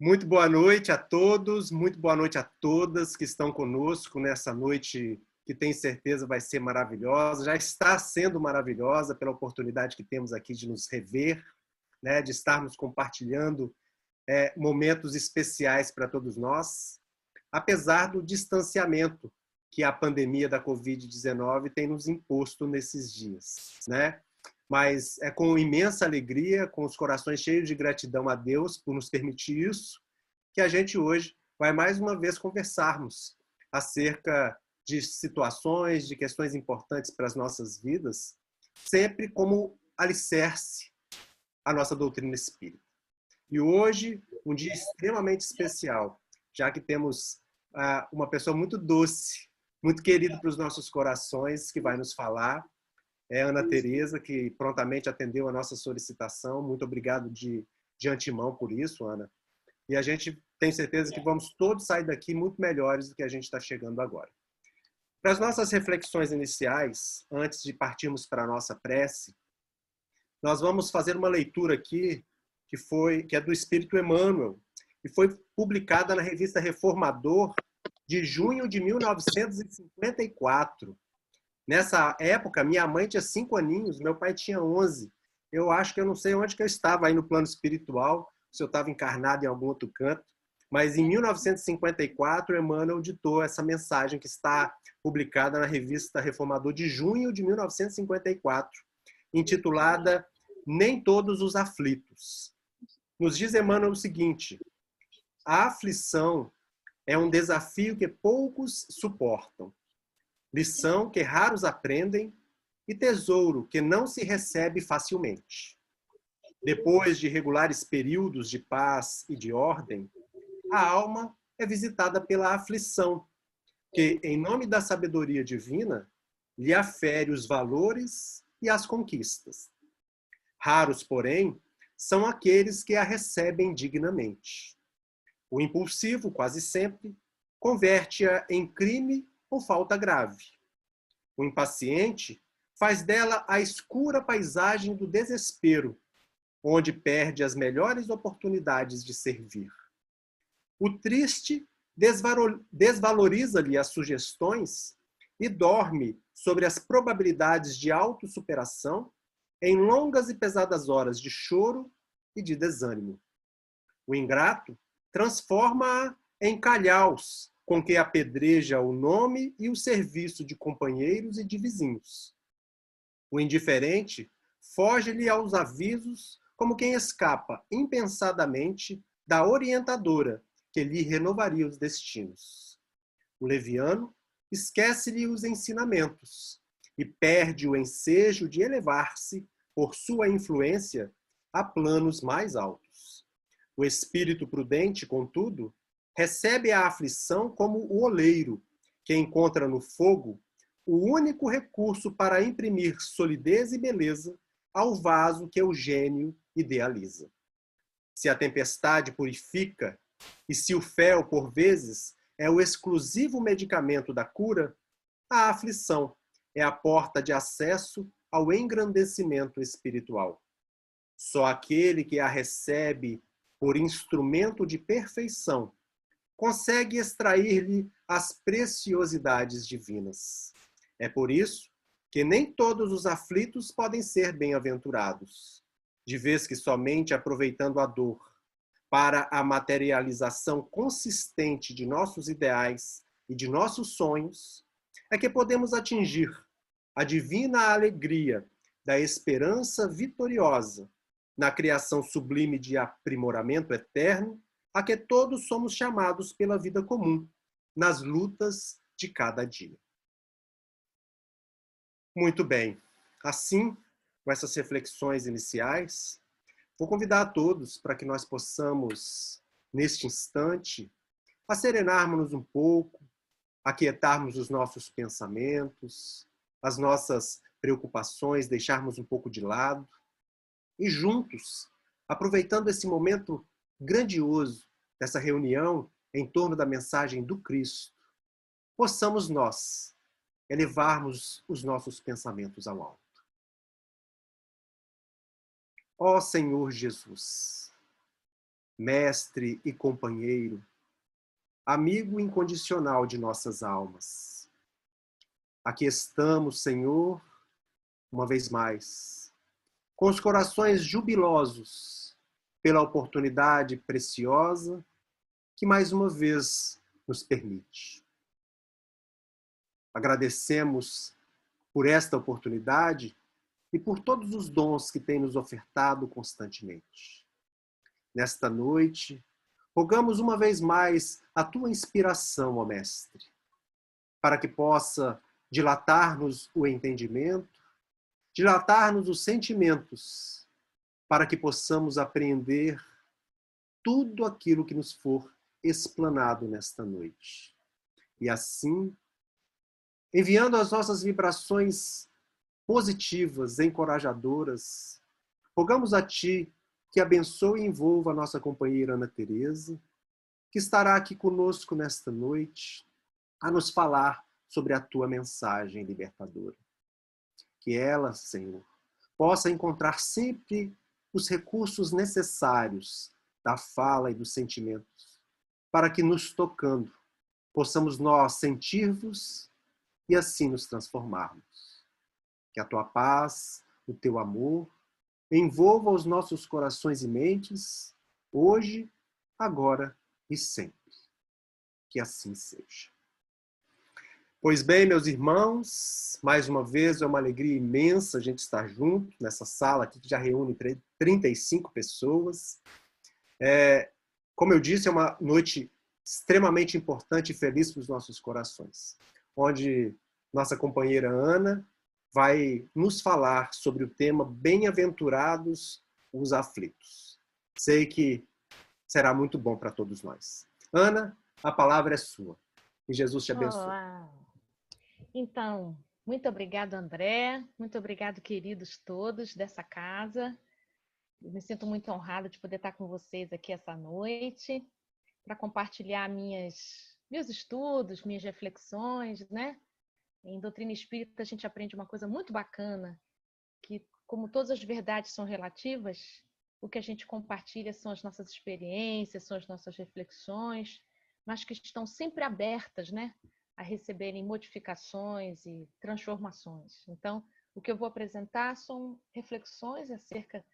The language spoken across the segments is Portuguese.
Muito boa noite a todos, muito boa noite a todas que estão conosco nessa noite que tenho certeza vai ser maravilhosa, já está sendo maravilhosa pela oportunidade que temos aqui de nos rever, né, de estarmos compartilhando momentos especiais para todos nós, apesar do distanciamento que a pandemia da Covid-19 tem nos imposto nesses dias, né? Mas é com imensa alegria, com os corações cheios de gratidão a Deus por nos permitir isso, que a gente hoje vai mais uma vez conversarmos acerca de situações, de questões importantes para as nossas vidas, sempre como alicerce a nossa doutrina espírita. E hoje, um dia extremamente especial, já que temos uma pessoa muito doce, muito querida para os nossos corações, que vai nos falar. É a Ana Tereza, que prontamente atendeu a nossa solicitação. Muito obrigado de antemão por isso, Ana. E a gente tem certeza que vamos todos sair daqui muito melhores do que a gente está chegando agora. Para as nossas reflexões iniciais, antes de partirmos para a nossa prece, nós vamos fazer uma leitura aqui que é do Espírito Emmanuel, e foi publicada na revista Reformador de junho de 1954. Nessa época, minha mãe tinha 5 aninhos, meu pai tinha 11. Eu acho que eu não sei onde que eu estava aí no plano espiritual, se eu estava encarnado em algum outro canto, mas em 1954, Emmanuel ditou essa mensagem que está publicada na revista Reformador de junho de 1954, intitulada Nem Todos os Aflitos. Nos diz Emmanuel o seguinte: a aflição é um desafio que poucos suportam, lição que raros aprendem e tesouro que não se recebe facilmente. Depois de regulares períodos de paz e de ordem, a alma é visitada pela aflição, que, em nome da sabedoria divina, lhe afere os valores e as conquistas. Raros, porém, são aqueles que a recebem dignamente. O impulsivo, quase sempre, converte-a em crime ou falta grave. O impaciente faz dela a escura paisagem do desespero, onde perde as melhores oportunidades de servir. O triste desvaloriza-lhe as sugestões e dorme sobre as probabilidades de autossuperação em longas e pesadas horas de choro e de desânimo. O ingrato transforma-a em calhaus com que apedreja o nome e o serviço de companheiros e de vizinhos. O indiferente foge-lhe aos avisos como quem escapa impensadamente da orientadora que lhe renovaria os destinos. O leviano esquece-lhe os ensinamentos e perde o ensejo de elevar-se, por sua influência, a planos mais altos. O espírito prudente, contudo, recebe a aflição como o oleiro, que encontra no fogo o único recurso para imprimir solidez e beleza ao vaso que o gênio idealiza. Se a tempestade purifica, e se o fel, por vezes, é o exclusivo medicamento da cura, a aflição é a porta de acesso ao engrandecimento espiritual. Só aquele que a recebe por instrumento de perfeição consegue extrair-lhe as preciosidades divinas. É por isso que nem todos os aflitos podem ser bem-aventurados, de vez que somente aproveitando a dor para a materialização consistente de nossos ideais e de nossos sonhos, é que podemos atingir a divina alegria da esperança vitoriosa na criação sublime de aprimoramento eterno a que todos somos chamados pela vida comum, nas lutas de cada dia. Muito bem. Assim, com essas reflexões iniciais, vou convidar a todos para que nós possamos, neste instante, serenarmos-nos um pouco, aquietarmos os nossos pensamentos, as nossas preocupações, deixarmos um pouco de lado e juntos, aproveitando esse momento grandioso dessa reunião em torno da mensagem do Cristo, possamos nós elevarmos os nossos pensamentos ao alto. Ó Senhor Jesus, mestre e companheiro, amigo incondicional de nossas almas. Aqui estamos, Senhor, uma vez mais, com os corações jubilosos pela oportunidade preciosa que mais uma vez nos permite. Agradecemos por esta oportunidade e por todos os dons que tem nos ofertado constantemente. Nesta noite, rogamos uma vez mais a tua inspiração, ó Mestre, para que possa dilatar-nos o entendimento, dilatar-nos os sentimentos, para que possamos apreender tudo aquilo que nos for explanado nesta noite. E assim, enviando as nossas vibrações positivas, encorajadoras, rogamos a Ti que abençoe e envolva a nossa companheira Ana Teresa, que estará aqui conosco nesta noite, a nos falar sobre a Tua mensagem libertadora. Que ela, Senhor, possa encontrar sempre os recursos necessários da fala e dos sentimentos, para que, nos tocando, possamos nós sentir-vos e assim nos transformarmos. Que a Tua paz, o Teu amor, envolva os nossos corações e mentes, hoje, agora e sempre. Que assim seja. Pois bem, meus irmãos, mais uma vez é uma alegria imensa a gente estar junto nessa sala aqui que já reúne 35 pessoas. Como eu disse, é uma noite extremamente importante e feliz para os nossos corações, onde nossa companheira Ana vai nos falar sobre o tema Bem-aventurados os aflitos. Sei que será muito bom para todos nós. Ana, a palavra é sua. E Jesus te abençoe. Olá. Então, muito obrigado, André. Muito obrigado, queridos todos dessa casa. Eu me sinto muito honrada de poder estar com vocês aqui essa noite para compartilhar meus estudos, minhas reflexões, né? Em doutrina espírita a gente aprende uma coisa muito bacana, que como todas as verdades são relativas, o que a gente compartilha são as nossas experiências, são as nossas reflexões, mas que estão sempre abertas, né, a receberem modificações e transformações. Então, o que eu vou apresentar são reflexões acerca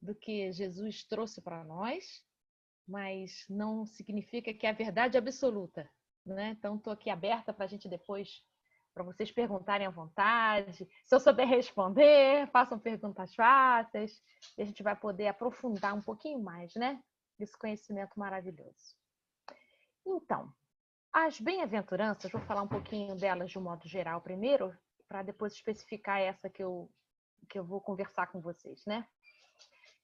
do que Jesus trouxe para nós, mas não significa que é a verdade absoluta, né? Então, estou aqui aberta para a gente depois, para vocês perguntarem à vontade. Se eu souber responder, façam perguntas fáceis, e a gente vai poder aprofundar um pouquinho mais, né? Esse conhecimento maravilhoso. Então, as bem-aventuranças, vou falar um pouquinho delas de um modo geral primeiro, para depois especificar essa que eu vou conversar com vocês, né?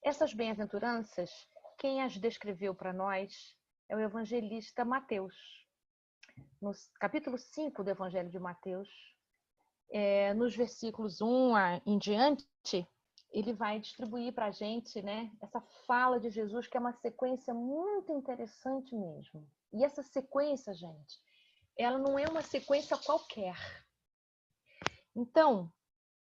Essas bem-aventuranças, quem as descreveu para nós é o evangelista Mateus. No capítulo 5 do Evangelho de Mateus, nos versículos 1 em diante, ele vai distribuir para a gente, né, essa fala de Jesus, que é uma sequência muito interessante mesmo. E essa sequência, gente, ela não é uma sequência qualquer. Então,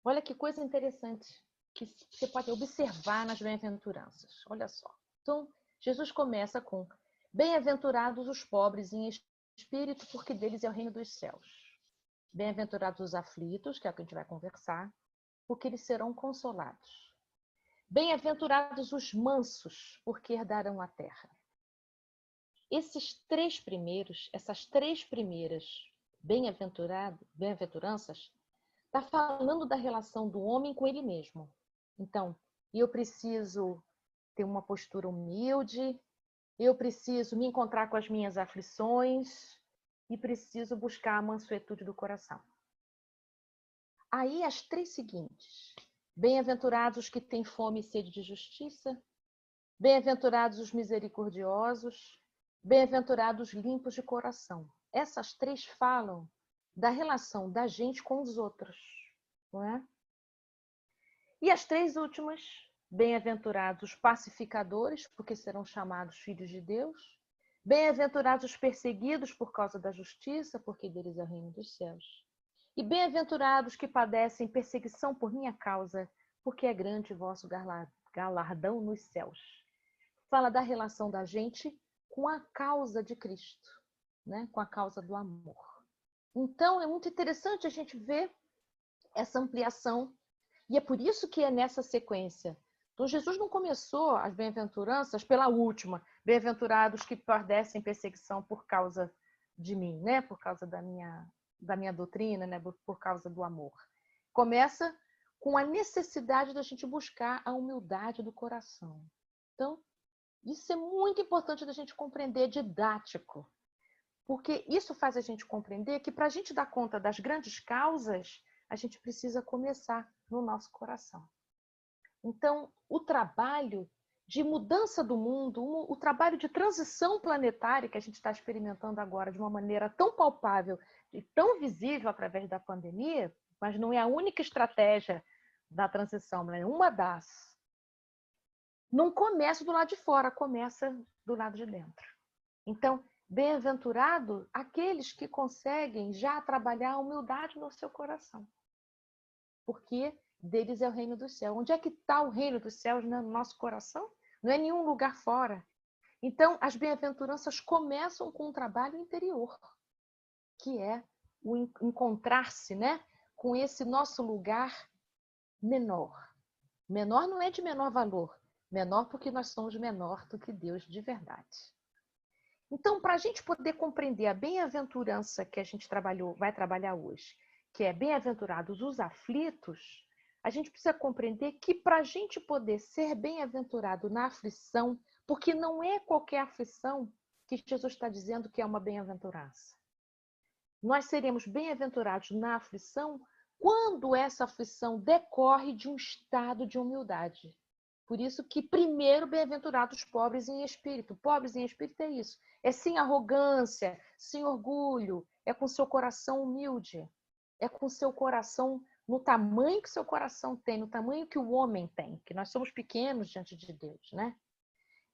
olha que coisa interessante que você pode observar nas bem-aventuranças. Olha só. Então, Jesus começa com: bem-aventurados os pobres em espírito, porque deles é o reino dos céus. Bem-aventurados os aflitos, que é o que a gente vai conversar, porque eles serão consolados. Bem-aventurados os mansos, porque herdarão a terra. Essas três primeiras bem-aventuranças, está falando da relação do homem com ele mesmo. Então, eu preciso ter uma postura humilde, eu preciso me encontrar com as minhas aflições e preciso buscar a mansuetude do coração. Aí as três seguintes: bem-aventurados os que têm fome e sede de justiça, bem-aventurados os misericordiosos, bem-aventurados os limpos de coração. Essas três falam da relação da gente com os outros, não é? E as três últimas: bem-aventurados os pacificadores, porque serão chamados filhos de Deus, bem-aventurados os perseguidos por causa da justiça, porque deles é o reino dos céus, e bem-aventurados que padecem perseguição por minha causa, porque é grande o vosso galardão nos céus. fala da relação da gente com a causa de Cristo, né? Com a causa do amor. Então, é muito interessante a gente ver essa ampliação, e é por isso que é nessa sequência. Então, Jesus não começou as bem-aventuranças pela última, bem-aventurados que padecem perseguição por causa de mim, né? Por causa da minha doutrina, né? Por causa do amor. Começa com a necessidade da gente buscar a humildade do coração. Então, isso é muito importante da gente compreender, didático, porque isso faz a gente compreender que para a gente dar conta das grandes causas, a gente precisa começar no nosso coração. Então, o trabalho de mudança do mundo, o trabalho de transição planetária que a gente está experimentando agora de uma maneira tão palpável e tão visível através da pandemia, mas não é a única estratégia da transição, mas é uma das. Não começa do lado de fora, começa do lado de dentro. Então, bem-aventurado aqueles que conseguem já trabalhar a humildade no seu coração. Porque deles é o reino dos céus. Onde é que está o reino dos céus? No nosso coração? Não é em nenhum lugar fora. Então, as bem-aventuranças começam com um trabalho interior, que é o encontrar-se, né, com esse nosso lugar menor. Menor não é de menor valor. Menor porque nós somos menor do que Deus de verdade. Então, para a gente poder compreender a bem-aventurança que a gente vai trabalhar hoje, que é bem-aventurados os aflitos, a gente precisa compreender que para a gente poder ser bem-aventurado na aflição, porque não é qualquer aflição que Jesus está dizendo que é uma bem-aventurança. Nós seremos bem-aventurados na aflição quando essa aflição decorre de um estado de humildade. Por isso que primeiro bem-aventurados pobres em espírito. Pobres em espírito é isso. É sem arrogância, sem orgulho, é com seu coração humilde. É com seu coração no tamanho que seu coração tem, no tamanho que o homem tem, que nós somos pequenos diante de Deus, né?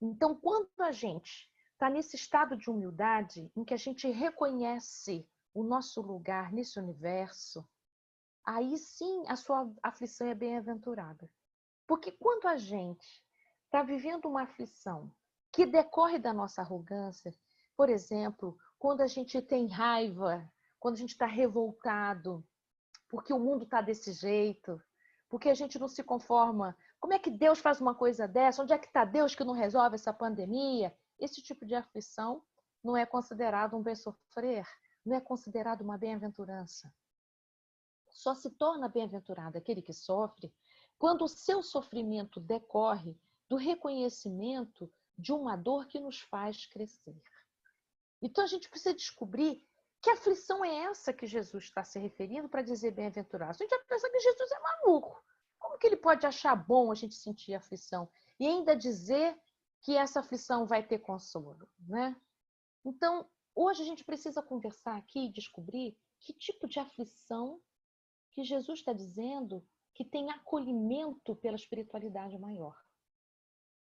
Então, quando a gente está nesse estado de humildade, em que a gente reconhece o nosso lugar nesse universo, aí sim a sua aflição é bem-aventurada. Porque quando a gente está vivendo uma aflição que decorre da nossa arrogância, por exemplo, quando a gente tem raiva, quando a gente está revoltado, porque o mundo está desse jeito, porque a gente não se conforma. Como é que Deus faz uma coisa dessa? Onde é que está Deus que não resolve essa pandemia? Esse tipo de aflição não é considerado um bem-sofrer, não é considerado uma bem-aventurança. Só se torna bem-aventurado aquele que sofre quando o seu sofrimento decorre do reconhecimento de uma dor que nos faz crescer. Então a gente precisa descobrir que aflição é essa que Jesus está se referindo para dizer bem-aventurado. A gente vai pensar que Jesus é maluco. Como que ele pode achar bom a gente sentir aflição e ainda dizer que essa aflição vai ter consolo, né? Então, hoje a gente precisa conversar aqui e descobrir que tipo de aflição que Jesus está dizendo que tem acolhimento pela espiritualidade maior.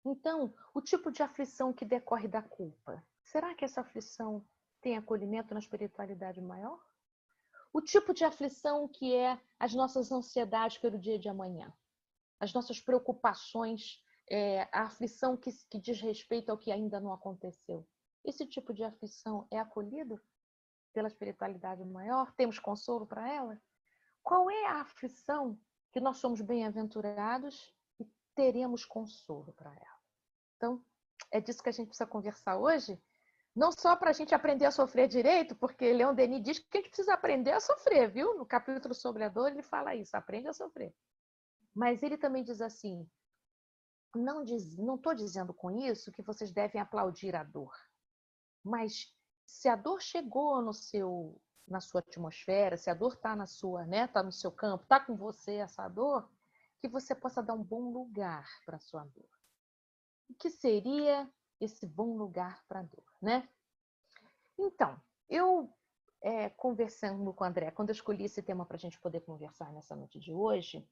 Então, o tipo de aflição que decorre da culpa, será que essa aflição tem acolhimento na espiritualidade maior? O tipo de aflição que é as nossas ansiedades pelo dia de amanhã, as nossas preocupações, a aflição que diz respeito ao que ainda não aconteceu. Esse tipo de aflição é acolhido pela espiritualidade maior? Temos consolo para ela? Qual é a aflição que nós somos bem-aventurados e teremos consolo para ela? Então, é disso que a gente precisa conversar hoje, não só para a gente aprender a sofrer direito, porque Leon Denis diz que a gente precisa aprender a sofrer, viu? No capítulo sobre a dor ele fala isso, aprende a sofrer. Mas ele também diz assim, não estou dizendo com isso que vocês devem aplaudir a dor, mas se a dor chegou na sua atmosfera, se a dor está tá no seu campo, está com você essa dor, que você possa dar um bom lugar para a sua dor. O que seria esse bom lugar para a dor, né? Então, eu conversando com o André, quando eu escolhi esse tema para a gente poder conversar nessa noite de hoje,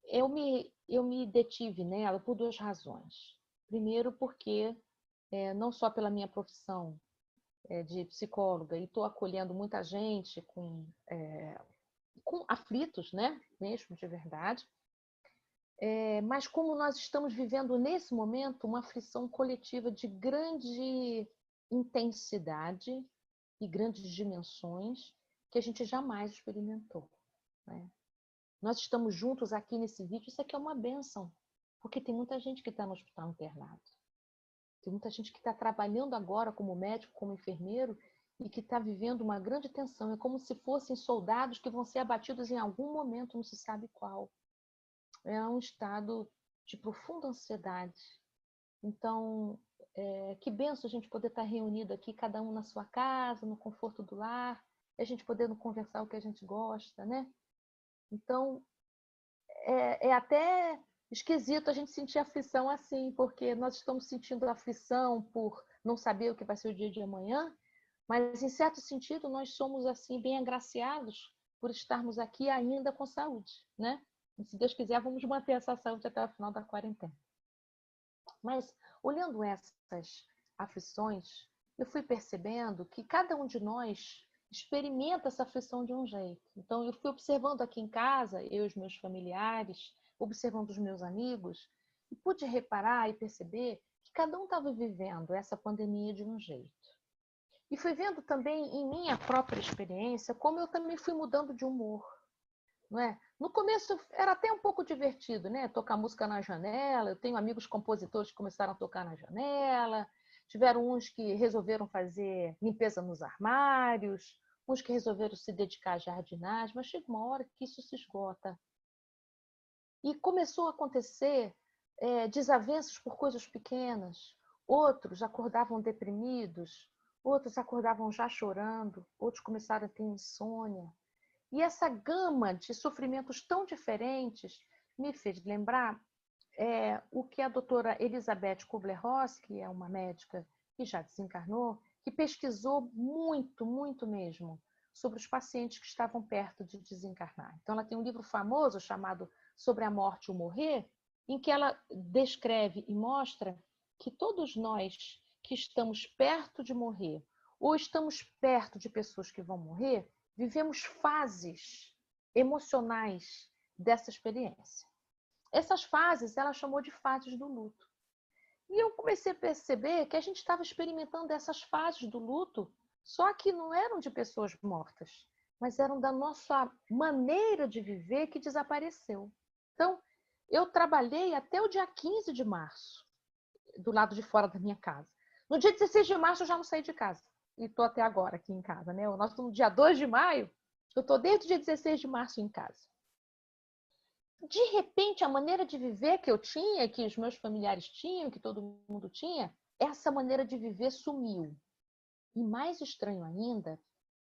eu me detive nela por duas razões. Primeiro, porque não só pela minha profissão de psicóloga, e estou acolhendo muita gente com aflitos, né? Mesmo de verdade. Mas como nós estamos vivendo nesse momento uma aflição coletiva de grande intensidade e grandes dimensões que a gente jamais experimentou, né? Nós estamos juntos aqui nesse vídeo, isso aqui é uma bênção, porque tem muita gente que está no hospital internado. Tem muita gente que está trabalhando agora como médico, como enfermeiro, e que está vivendo uma grande tensão. É como se fossem soldados que vão ser abatidos em algum momento, não se sabe qual. É um estado de profunda ansiedade. Então, que benção a gente poder estar reunido aqui, cada um na sua casa, no conforto do lar, a gente podendo conversar o que a gente gosta, né? Então, é até esquisito a gente sentir aflição assim, porque nós estamos sentindo aflição por não saber o que vai ser o dia de amanhã, mas, em certo sentido, nós somos assim bem agraciados por estarmos aqui ainda com saúde, né? E, se Deus quiser, vamos manter essa saúde até o final da quarentena. Mas, olhando essas aflições, eu fui percebendo que cada um de nós experimenta essa aflição de um jeito. Então, eu fui observando aqui em casa, eu e os meus familiares, observando os meus amigos, e pude reparar e perceber que cada um estava vivendo essa pandemia de um jeito. E fui vendo também em minha própria experiência como eu também fui mudando de humor. Não é? No começo era até um pouco divertido, né? Tocar música na janela. Eu tenho amigos compositores que começaram a tocar na janela. Tiveram uns que resolveram fazer limpeza nos armários, uns que resolveram se dedicar à jardinagem, mas chega uma hora que isso se esgota. E começou a acontecer desavenças por coisas pequenas. Outros acordavam deprimidos, outros acordavam já chorando, outros começaram a ter insônia. E essa gama de sofrimentos tão diferentes me fez lembrar o que a doutora Elizabeth Kubler-Ross, que é uma médica que já desencarnou, que pesquisou muito, muito mesmo, sobre os pacientes que estavam perto de desencarnar. Então, ela tem um livro famoso chamado Sobre a Morte e o Morrer, em que ela descreve e mostra que todos nós que estamos perto de morrer ou estamos perto de pessoas que vão morrer, vivemos fases emocionais dessa experiência. Essas fases ela chamou de fases do luto. E eu comecei a perceber que a gente estava experimentando essas fases do luto, só que não eram de pessoas mortas, mas eram da nossa maneira de viver que desapareceu. Então, eu trabalhei até o dia 15 de março, do lado de fora da minha casa. No dia 16 de março eu já não saí de casa. E estou até agora aqui em casa, né? Nós estamos no dia 2 de maio, eu estou desde o dia 16 de março em casa. De repente, a maneira de viver que eu tinha, que os meus familiares tinham, que todo mundo tinha, essa maneira de viver sumiu. E mais estranho ainda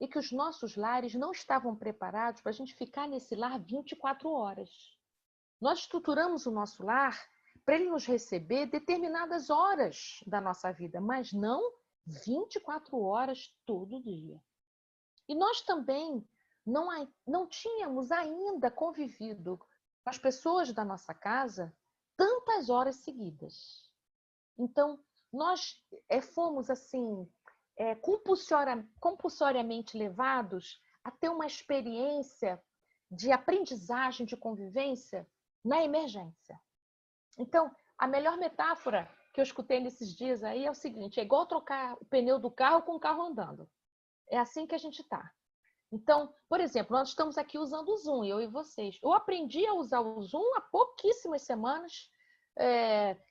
é que os nossos lares não estavam preparados para a gente ficar nesse lar 24 horas. Nós estruturamos o nosso lar para ele nos receber determinadas horas da nossa vida, mas não 24 horas todo dia. E nós também não tínhamos ainda convivido com as pessoas da nossa casa tantas horas seguidas. Então, nós fomos assim compulsoriamente levados a ter uma experiência de aprendizagem, de convivência na emergência. Então, a melhor metáfora que eu escutei nesses dias aí é o seguinte: é igual trocar o pneu do carro com o carro andando. É assim que a gente está. Então, por exemplo, nós estamos aqui usando o Zoom, eu e vocês. Eu aprendi a usar o Zoom há pouquíssimas semanas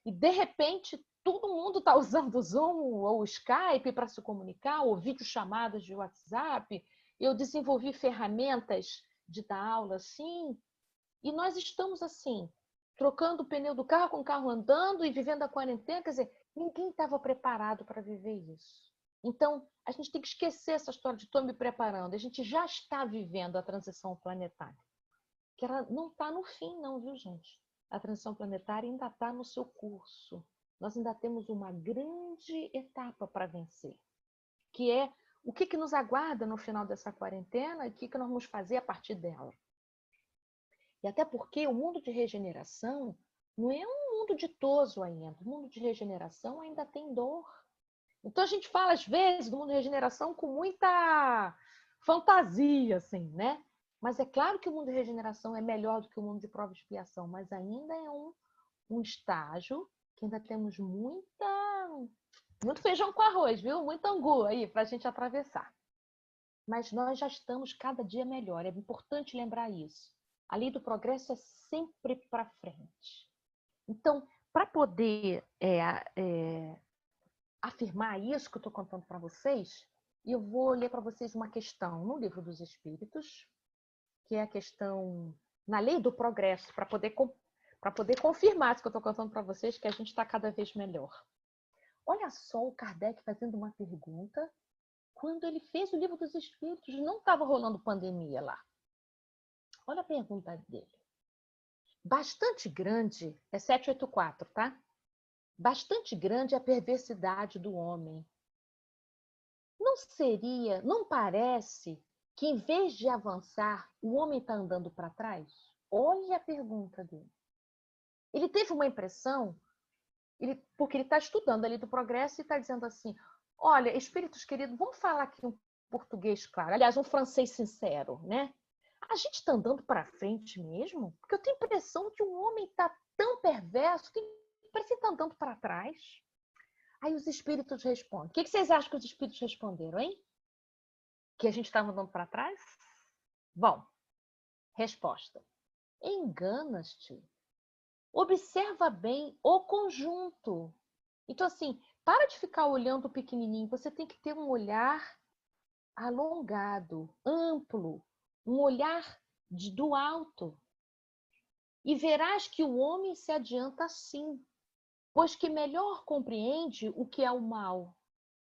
e, de repente, todo mundo está usando o Zoom ou o Skype para se comunicar, ou videochamadas de WhatsApp. Eu desenvolvi ferramentas de dar aula assim. E nós estamos assim, trocando o pneu do carro com o carro andando e vivendo a quarentena. Quer dizer, ninguém estava preparado para viver isso. Então, a gente tem que esquecer essa história de estou me preparando. A gente já está vivendo a transição planetária. Que ela não está no fim, não, viu, gente? A transição planetária ainda está no seu curso. Nós ainda temos uma grande etapa para vencer, que é o que nos aguarda no final dessa quarentena e o que nós vamos fazer a partir dela. E até porque o mundo de regeneração não é um mundo ditoso ainda. O mundo de regeneração ainda tem dor. Então a gente fala, às vezes, do mundo de regeneração com muita fantasia, assim, né? Mas é claro que o mundo de regeneração é melhor do que o mundo de prova e expiação, mas ainda é um estágio que ainda temos muito feijão com arroz, viu? Muito angu aí para a gente atravessar. Mas nós já estamos cada dia melhor. É importante lembrar isso. A lei do progresso é sempre para frente. Então, para poder afirmar isso que eu estou contando para vocês, eu vou ler para vocês uma questão no Livro dos Espíritos, que é a questão na lei do progresso, para poder confirmar isso que eu estou contando para vocês, que a gente está cada vez melhor. Olha só o Kardec fazendo uma pergunta. Quando ele fez o Livro dos Espíritos, não estava rolando pandemia lá. Olha a pergunta dele. Bastante grande, é 784, tá? Bastante grande é a perversidade do homem. Não parece que em vez de avançar, o homem está andando para trás? Olha a pergunta dele. Ele teve uma impressão, porque ele está estudando ali do progresso e está dizendo assim, olha, espíritos queridos, vamos falar aqui um português claro, aliás, um francês sincero, né? A gente está andando para frente mesmo? Porque eu tenho a impressão que o homem está tão perverso que parece que está andando para trás. Aí os espíritos respondem. O que vocês acham que os espíritos responderam, hein? Que a gente estava andando para trás? Bom, resposta. Enganas-te. Observa bem o conjunto. Então, assim, para de ficar olhando o pequenininho. Você tem que ter um olhar alongado, amplo, um olhar do alto. E verás que o homem se adianta assim, pois que melhor compreende o que é o mal.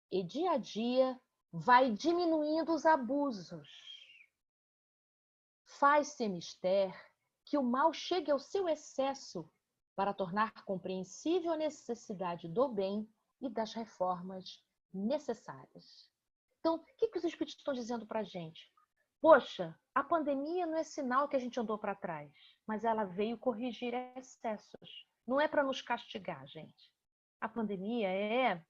E dia a dia vai diminuindo os abusos. Faz-se mister que o mal chegue ao seu excesso para tornar compreensível a necessidade do bem e das reformas necessárias. Então, o que os espíritos estão dizendo para a gente? Poxa, a pandemia não é sinal que a gente andou para trás, mas ela veio corrigir excessos. Não é para nos castigar, gente. A pandemia é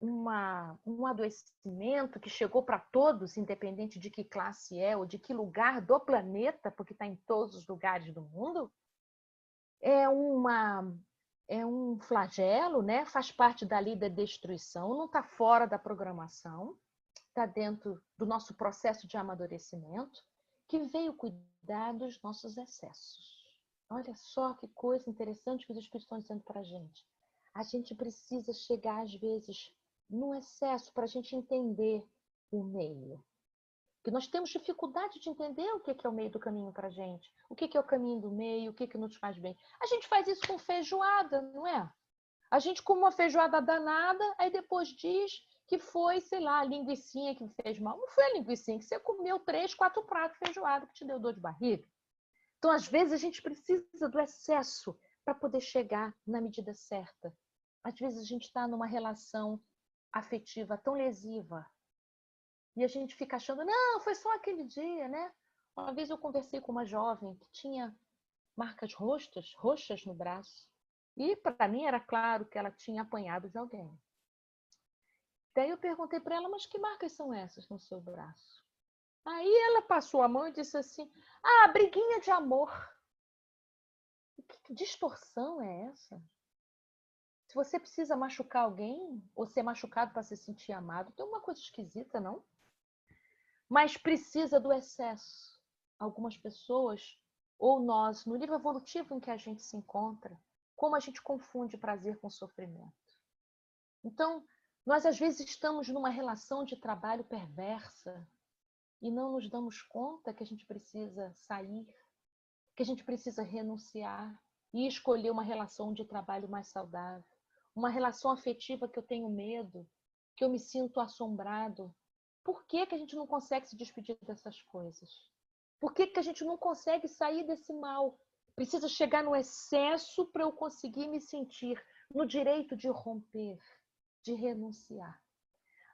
um adoecimento que chegou para todos, independente de que classe é ou de que lugar do planeta, porque está em todos os lugares do mundo. É um flagelo, né? Faz parte da lei da destruição, não está fora da programação, está dentro do nosso processo de amadurecimento, que veio cuidar dos nossos excessos. Olha só que coisa interessante que os Espíritos estão dizendo para a gente. A gente precisa chegar, às vezes, no excesso para a gente entender o meio. Porque nós temos dificuldade de entender o que é o meio do caminho para a gente. O que é o caminho do meio, o que nos faz bem. A gente faz isso com feijoada, não é? A gente come uma feijoada danada, aí depois diz que foi, sei lá, a linguicinha que fez mal. Não foi a linguicinha, que você comeu 3, 4 pratos de feijoada que te deu dor de barriga. Então, às vezes, a gente precisa do excesso para poder chegar na medida certa. Às vezes, a gente está numa relação afetiva tão lesiva e a gente fica achando, não, foi só aquele dia, né? Uma vez eu conversei com uma jovem que tinha marcas roxas no braço. E para mim era claro que ela tinha apanhado de alguém. Daí eu perguntei para ela, mas que marcas são essas no seu braço? Aí ela passou a mão e disse assim, briguinha de amor. Que distorção é essa? Se você precisa machucar alguém, ou ser machucado para se sentir amado, tem uma coisa esquisita, não? Mas precisa do excesso. Algumas pessoas, ou nós, no nível evolutivo em que a gente se encontra, como a gente confunde prazer com sofrimento. Então, nós às vezes estamos numa relação de trabalho perversa e não nos damos conta que a gente precisa sair, que a gente precisa renunciar e escolher uma relação de trabalho mais saudável, uma relação afetiva que eu tenho medo, que eu me sinto assombrado. Por que a gente não consegue se despedir dessas coisas? Por que a gente não consegue sair desse mal? Precisa chegar no excesso para eu conseguir me sentir no direito de romper, de renunciar.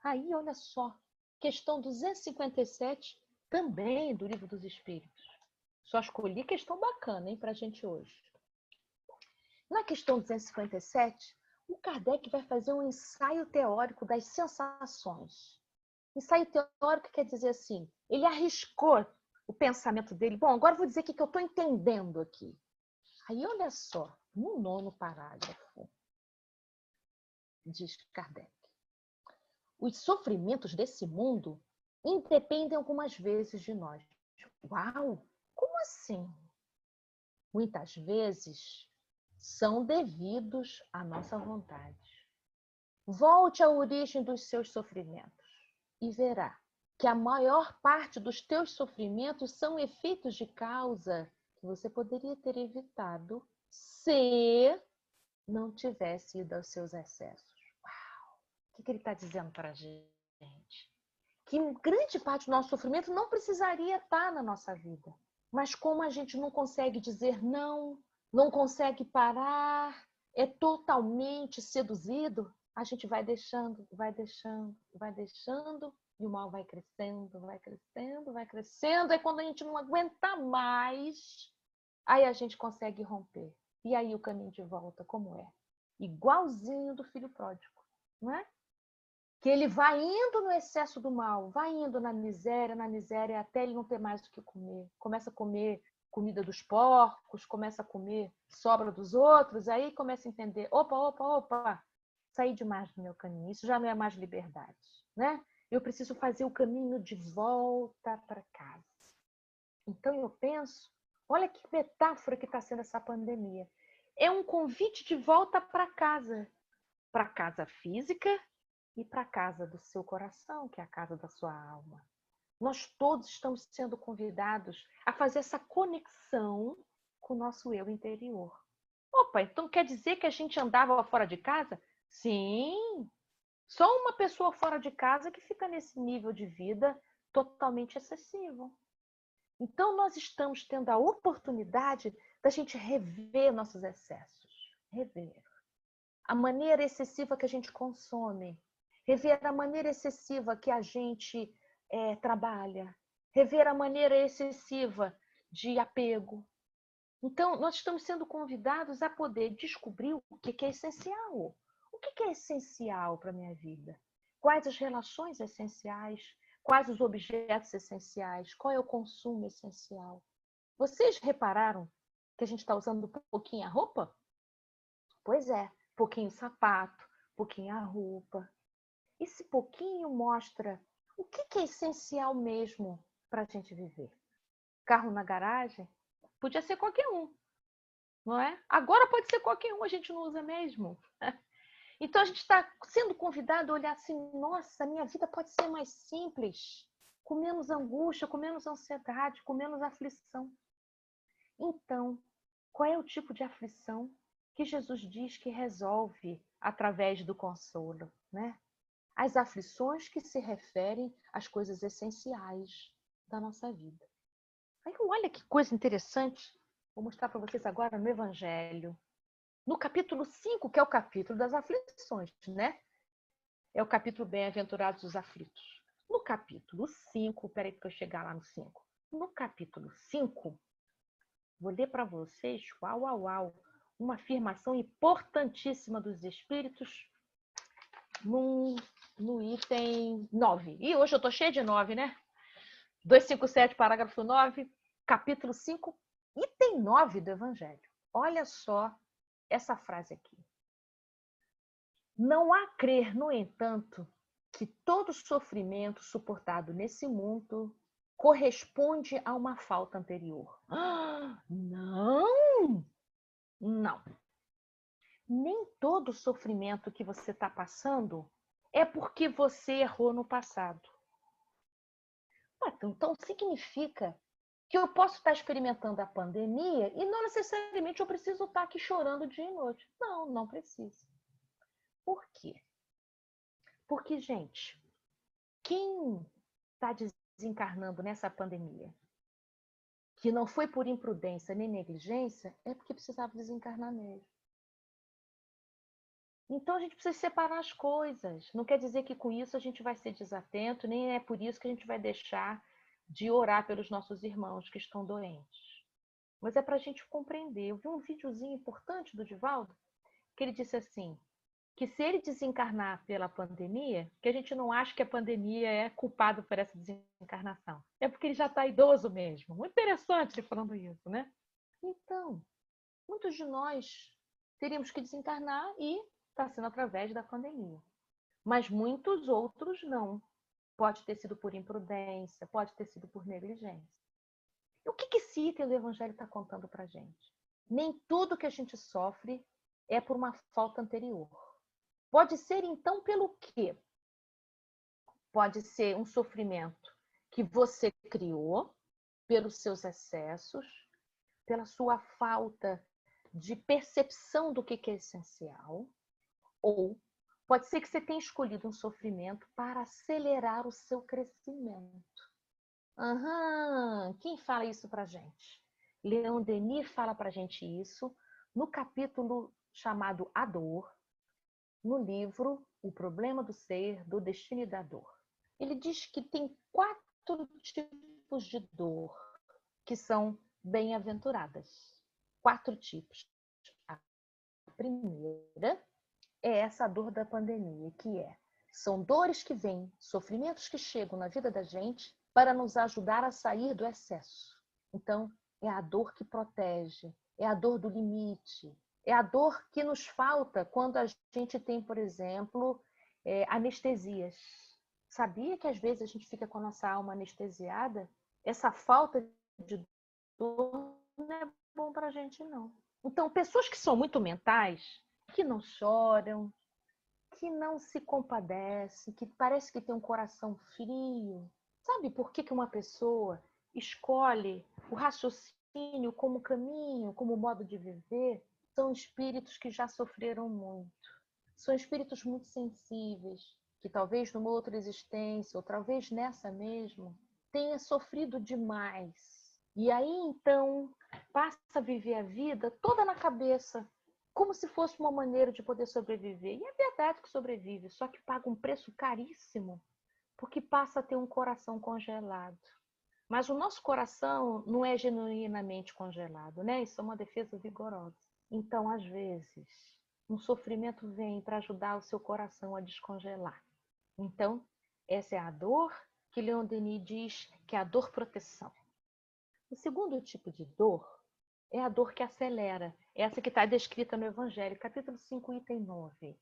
Aí, olha só, questão 257, também do Livro dos Espíritos. Só escolhi questão bacana, hein, para a gente hoje. Na questão 257, o Kardec vai fazer um ensaio teórico das sensações. Ensaio teórico quer dizer assim, ele arriscou o pensamento dele. Bom, agora eu vou dizer o que eu estou entendendo aqui. Aí, olha só, no 9º parágrafo, diz Kardec. Os sofrimentos desse mundo independem algumas vezes de nós. Uau! Como assim? Muitas vezes são devidos à nossa vontade. Volte à origem dos seus sofrimentos e verá que a maior parte dos teus sofrimentos são efeitos de causa que você poderia ter evitado se não tivesse ido aos seus excessos. Uau! O que ele está dizendo para a gente? Que grande parte do nosso sofrimento não precisaria estar na nossa vida. Mas como a gente não consegue dizer não, não consegue parar, é totalmente seduzido, a gente vai deixando, vai deixando, vai deixando, e o mal vai crescendo, vai crescendo, vai crescendo. Aí quando a gente não aguenta mais, aí a gente consegue romper. E aí o caminho de volta, como é? Igualzinho do filho pródigo, não é? Que ele vai indo no excesso do mal, vai indo na miséria, até ele não ter mais o que comer. Começa a comer comida dos porcos, começa a comer sobra dos outros, aí começa a entender, opa, saí demais do meu caminho, isso já não é mais liberdade, né? Eu preciso fazer o caminho de volta para casa. Então eu penso, olha que metáfora que está sendo essa pandemia. É um convite de volta para casa física, e para a casa do seu coração, que é a casa da sua alma. Nós todos estamos sendo convidados a fazer essa conexão com o nosso eu interior. Opa, então quer dizer que a gente andava fora de casa? Sim! Só uma pessoa fora de casa que fica nesse nível de vida totalmente excessivo. Então nós estamos tendo a oportunidade da gente rever nossos excessos. Rever. A maneira excessiva que a gente consome, rever a maneira excessiva que a gente trabalha, rever a maneira excessiva de apego. Então, nós estamos sendo convidados a poder descobrir o que é essencial. O que é essencial para a minha vida? Quais as relações essenciais? Quais os objetos essenciais? Qual é o consumo essencial? Vocês repararam que a gente está usando pouquinho a roupa? Pois é, pouquinho o sapato, pouquinho a roupa. Esse pouquinho mostra o que é essencial mesmo para a gente viver. Carro na garagem? Podia ser qualquer um, não é? Agora pode ser qualquer um, a gente não usa mesmo. Então a gente está sendo convidado a olhar assim, nossa, minha vida pode ser mais simples, com menos angústia, com menos ansiedade, com menos aflição. Então, qual é o tipo de aflição que Jesus diz que resolve através do consolo, né? As aflições que se referem às coisas essenciais da nossa vida. Aí, olha que coisa interessante. Vou mostrar para vocês agora no Evangelho. No capítulo 5, que é o capítulo das aflições, né? É o capítulo Bem-aventurados os aflitos. No capítulo 5, peraí que eu chegar lá no 5. No capítulo 5, vou ler para vocês, uma afirmação importantíssima dos Espíritos no item 9. E hoje eu estou cheia de 9, né? 257, parágrafo 9, capítulo 5, item 9 do Evangelho. Olha só essa frase aqui. Não há crer, no entanto, que todo sofrimento suportado nesse mundo corresponde a uma falta anterior. Não! Não. Nem todo sofrimento que você está passando é porque você errou no passado. Então significa que eu posso estar experimentando a pandemia e não necessariamente eu preciso estar aqui chorando dia e noite. Não, não preciso. Por quê? Porque, gente, quem está desencarnando nessa pandemia, que não foi por imprudência nem negligência, é porque precisava desencarnar mesmo. Então a gente precisa separar as coisas. Não quer dizer que com isso a gente vai ser desatento, nem é por isso que a gente vai deixar de orar pelos nossos irmãos que estão doentes. Mas é para a gente compreender. Eu vi um videozinho importante do Divaldo, que ele disse assim, que se ele desencarnar pela pandemia, que a gente não acha que a pandemia é culpada por essa desencarnação. É porque ele já está idoso mesmo. Muito interessante ele falando isso, né? Então, muitos de nós teríamos que desencarnar e está sendo através da pandemia. Mas muitos outros não. Pode ter sido por imprudência, pode ter sido por negligência. E o que esse item do Evangelho está contando para a gente? Nem tudo que a gente sofre é por uma falta anterior. Pode ser, então, pelo quê? Pode ser um sofrimento que você criou pelos seus excessos, pela sua falta de percepção do que é essencial, ou pode ser que você tenha escolhido um sofrimento para acelerar o seu crescimento. Quem fala isso para a gente? Leon Denis fala para a gente isso no capítulo chamado A Dor, no livro O Problema do Ser, do Destino e da Dor. Ele diz que tem 4 tipos de dor que são bem-aventuradas. 4 tipos. A primeira é essa dor da pandemia, que são dores que vêm, sofrimentos que chegam na vida da gente para nos ajudar a sair do excesso. Então, é a dor que protege, é a dor do limite, é a dor que nos falta quando a gente tem, por exemplo, anestesias. Sabia que às vezes a gente fica com a nossa alma anestesiada? Essa falta de dor não é bom para a gente, não. Então, pessoas que são muito mentais, que não choram, que não se compadecem, que parece que tem um coração frio. Sabe por que uma pessoa escolhe o raciocínio como caminho, como modo de viver? São espíritos que já sofreram muito. São espíritos muito sensíveis, que talvez numa outra existência, ou talvez nessa mesmo, tenha sofrido demais. E aí, então, passa a viver a vida toda na cabeça, como se fosse uma maneira de poder sobreviver. E é verdade que sobrevive, só que paga um preço caríssimo, porque passa a ter um coração congelado. Mas o nosso coração não é genuinamente congelado, né? Isso é uma defesa vigorosa. Então, às vezes, um sofrimento vem para ajudar o seu coração a descongelar. Então, essa é a dor que Leon Denis diz que é a dor proteção. O segundo tipo de dor é a dor que acelera, essa que está descrita no Evangelho, capítulo 5, item 9.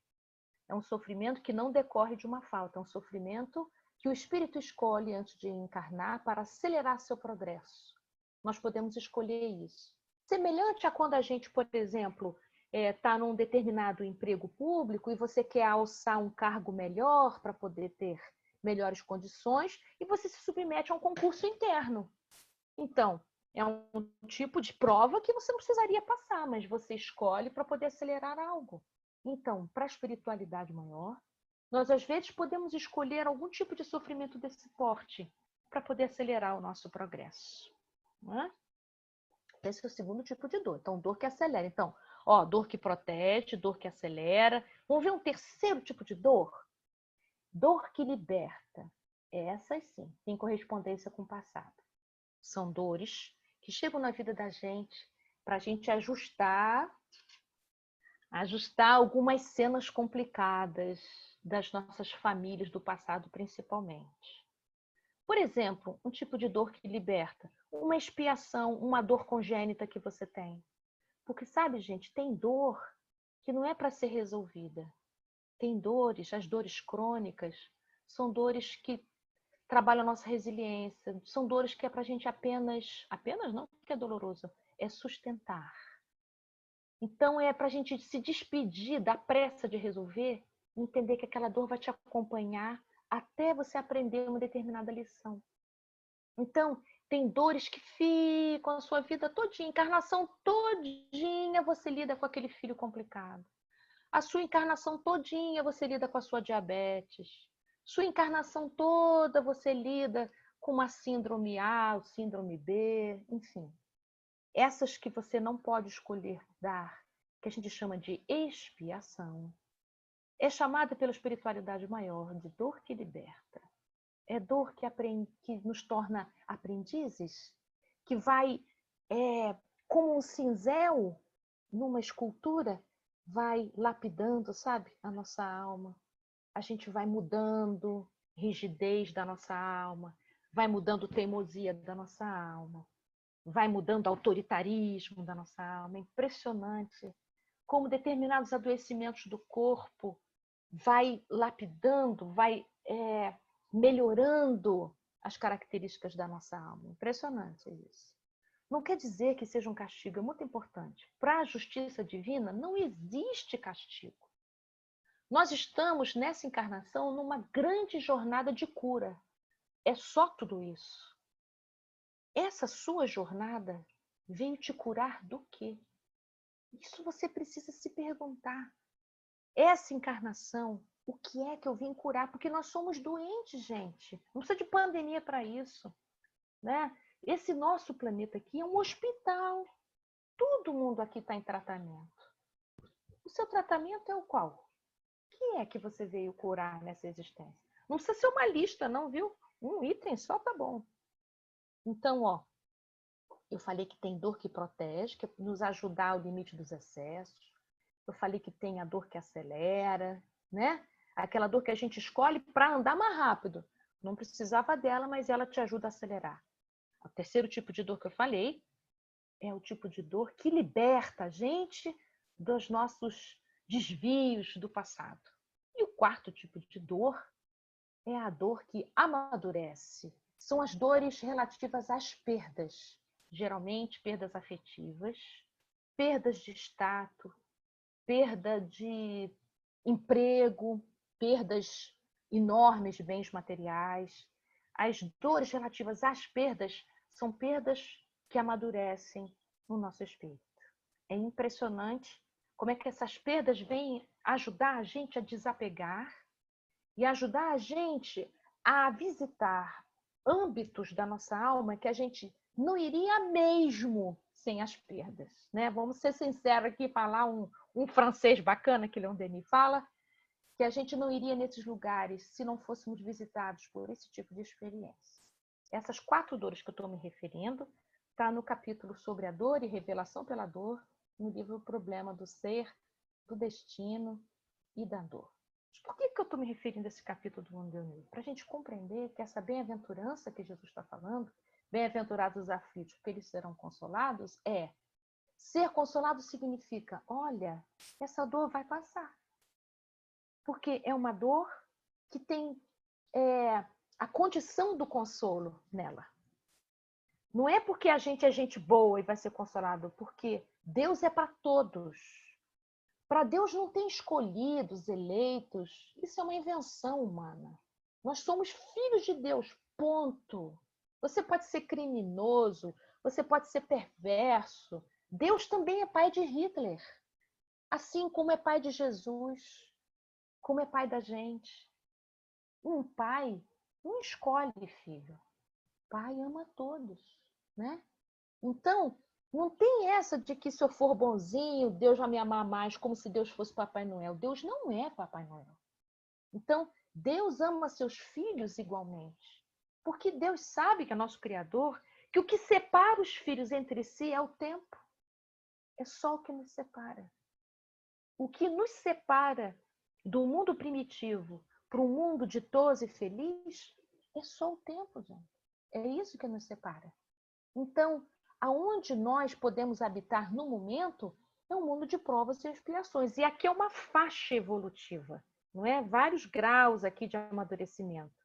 É um sofrimento que não decorre de uma falta, é um sofrimento que o espírito escolhe antes de encarnar para acelerar seu progresso. Nós podemos escolher isso. Semelhante a quando a gente, por exemplo, está num determinado emprego público e você quer alçar um cargo melhor para poder ter melhores condições e você se submete a um concurso interno. Então, é um tipo de prova que você não precisaria passar, mas você escolhe para poder acelerar algo. Então, para a espiritualidade maior, nós às vezes podemos escolher algum tipo de sofrimento desse porte para poder acelerar o nosso progresso. Não é? Esse é o segundo tipo de dor. Então, dor que acelera. Então, dor que protege, dor que acelera. Vamos ver um terceiro tipo de dor? Dor que liberta. Essas sim, têm correspondência com o passado. São dores que chegam na vida da gente para a gente ajustar algumas cenas complicadas das nossas famílias do passado, principalmente. Por exemplo, um tipo de dor que liberta, uma expiação, uma dor congênita que você tem. Porque, sabe, gente, tem dor que não é para ser resolvida. Tem dores, as dores crônicas, são dores que trabalham a nossa resiliência, são dores que é para a gente apenas não porque é doloroso, é sustentar. Então é para a gente se despedir da pressa de resolver, entender que aquela dor vai te acompanhar até você aprender uma determinada lição. Então, tem dores que ficam a sua vida todinha, encarnação todinha você lida com aquele filho complicado. A sua encarnação todinha você lida com a sua diabetes. Sua encarnação toda você lida com uma síndrome A, síndrome B, enfim. Essas que você não pode escolher dar, que a gente chama de expiação, é chamada pela espiritualidade maior de dor que liberta. É dor que nos torna aprendizes, que vai como um cinzel numa escultura, vai lapidando, sabe, a nossa alma. A gente vai mudando rigidez da nossa alma, vai mudando teimosia da nossa alma, vai mudando autoritarismo da nossa alma. É impressionante como determinados adoecimentos do corpo vai lapidando, vai melhorando as características da nossa alma. Impressionante isso. Não quer dizer que seja um castigo, é muito importante. Para a justiça divina, não existe castigo. Nós estamos nessa encarnação numa grande jornada de cura. É só tudo isso. Essa sua jornada veio te curar do quê? Isso você precisa se perguntar. Essa encarnação, o que é que eu vim curar? Porque nós somos doentes, gente. Não precisa de pandemia para isso, né? Esse nosso planeta aqui é um hospital. Todo mundo aqui está em tratamento. O seu tratamento é o qual? O que é que você veio curar nessa existência? Não precisa ser uma lista, não, viu? Um item só tá bom. Então, ó, eu falei que tem dor que protege, que é nos ajudar ao limite dos excessos. Eu falei que tem a dor que acelera, né? Aquela dor que a gente escolhe para andar mais rápido. Não precisava dela, mas ela te ajuda a acelerar. O terceiro tipo de dor que eu falei é o tipo de dor que liberta a gente dos nossos desvios do passado. E o quarto tipo de dor é a dor que amadurece. São as dores relativas às perdas, geralmente perdas afetivas, perdas de status, perda de emprego, perdas enormes de bens materiais. As dores relativas às perdas são perdas que amadurecem no nosso espírito. É impressionante como é que essas perdas vêm ajudar a gente a desapegar e ajudar a gente a visitar âmbitos da nossa alma que a gente não iria mesmo sem as perdas, né? Vamos ser sinceros aqui, falar um francês bacana que Leon Denis fala, que a gente não iria nesses lugares se não fôssemos visitados por esse tipo de experiência. Essas 4 dores que eu estou me referindo está no capítulo sobre a dor e revelação pela dor, no livro O Problema do Ser, do Destino e da Dor. Por que eu estou me referindo a esse capítulo do Leon Denis? Para a gente compreender que essa bem-aventurança que Jesus está falando, bem-aventurados os aflitos, porque eles serão consolados, ser consolado significa, olha, essa dor vai passar. Porque é uma dor que tem a condição do consolo nela. Não é porque a gente é gente boa e vai ser consolado, porque Deus é para todos. Para Deus não tem escolhidos, eleitos. Isso é uma invenção humana. Nós somos filhos de Deus, ponto. Você pode ser criminoso, você pode ser perverso. Deus também é pai de Hitler. Assim como é pai de Jesus, como é pai da gente. Um pai não escolhe filho. Pai ama todos, né? Então, não tem essa de que se eu for bonzinho, Deus vai me amar mais, como se Deus fosse Papai Noel. Deus não é Papai Noel. Então, Deus ama seus filhos igualmente. Porque Deus sabe que é nosso Criador, que o que separa os filhos entre si é o tempo. É só o que nos separa. O que nos separa do mundo primitivo para um mundo ditoso e feliz é só o tempo, gente. É isso que nos separa. Então, aonde nós podemos habitar no momento é um mundo de provas e expiações. E aqui é uma faixa evolutiva, não é? Vários graus aqui de amadurecimento.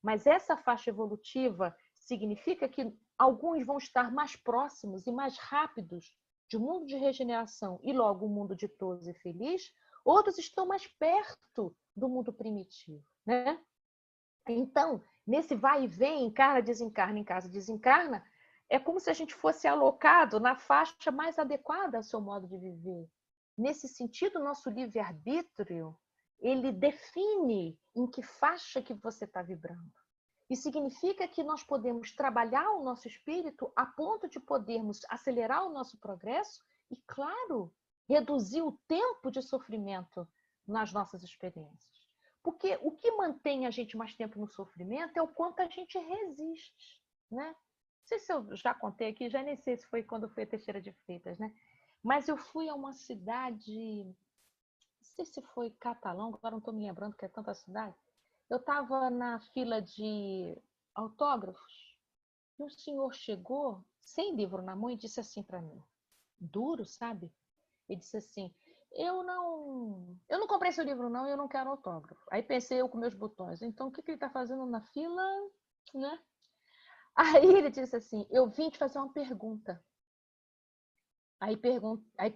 Mas essa faixa evolutiva significa que alguns vão estar mais próximos e mais rápidos de um mundo de regeneração e logo um mundo ditoso e feliz, outros estão mais perto do mundo primitivo, né? Então, nesse vai e vem, encarna, desencarna, é como se a gente fosse alocado na faixa mais adequada ao seu modo de viver. Nesse sentido, nosso livre-arbítrio, ele define em que faixa que você está vibrando. E significa que nós podemos trabalhar o nosso espírito a ponto de podermos acelerar o nosso progresso e, claro, reduzir o tempo de sofrimento nas nossas experiências. Porque o que mantém a gente mais tempo no sofrimento é o quanto a gente resiste, né? Não sei se eu já contei aqui, já nem sei se foi quando eu fui a Teixeira de Freitas, né? Mas eu fui a uma cidade sei se foi Catalão, agora não estou me lembrando que é tanta cidade. Eu estava na fila de autógrafos e um senhor chegou, sem livro na mão, e disse assim para mim, duro, sabe? Ele disse assim, eu não comprei seu livro não, eu não quero autógrafo. Aí pensei eu com meus botões, então o que ele está fazendo na fila, né? Aí ele disse assim, eu vim te fazer uma pergunta. Aí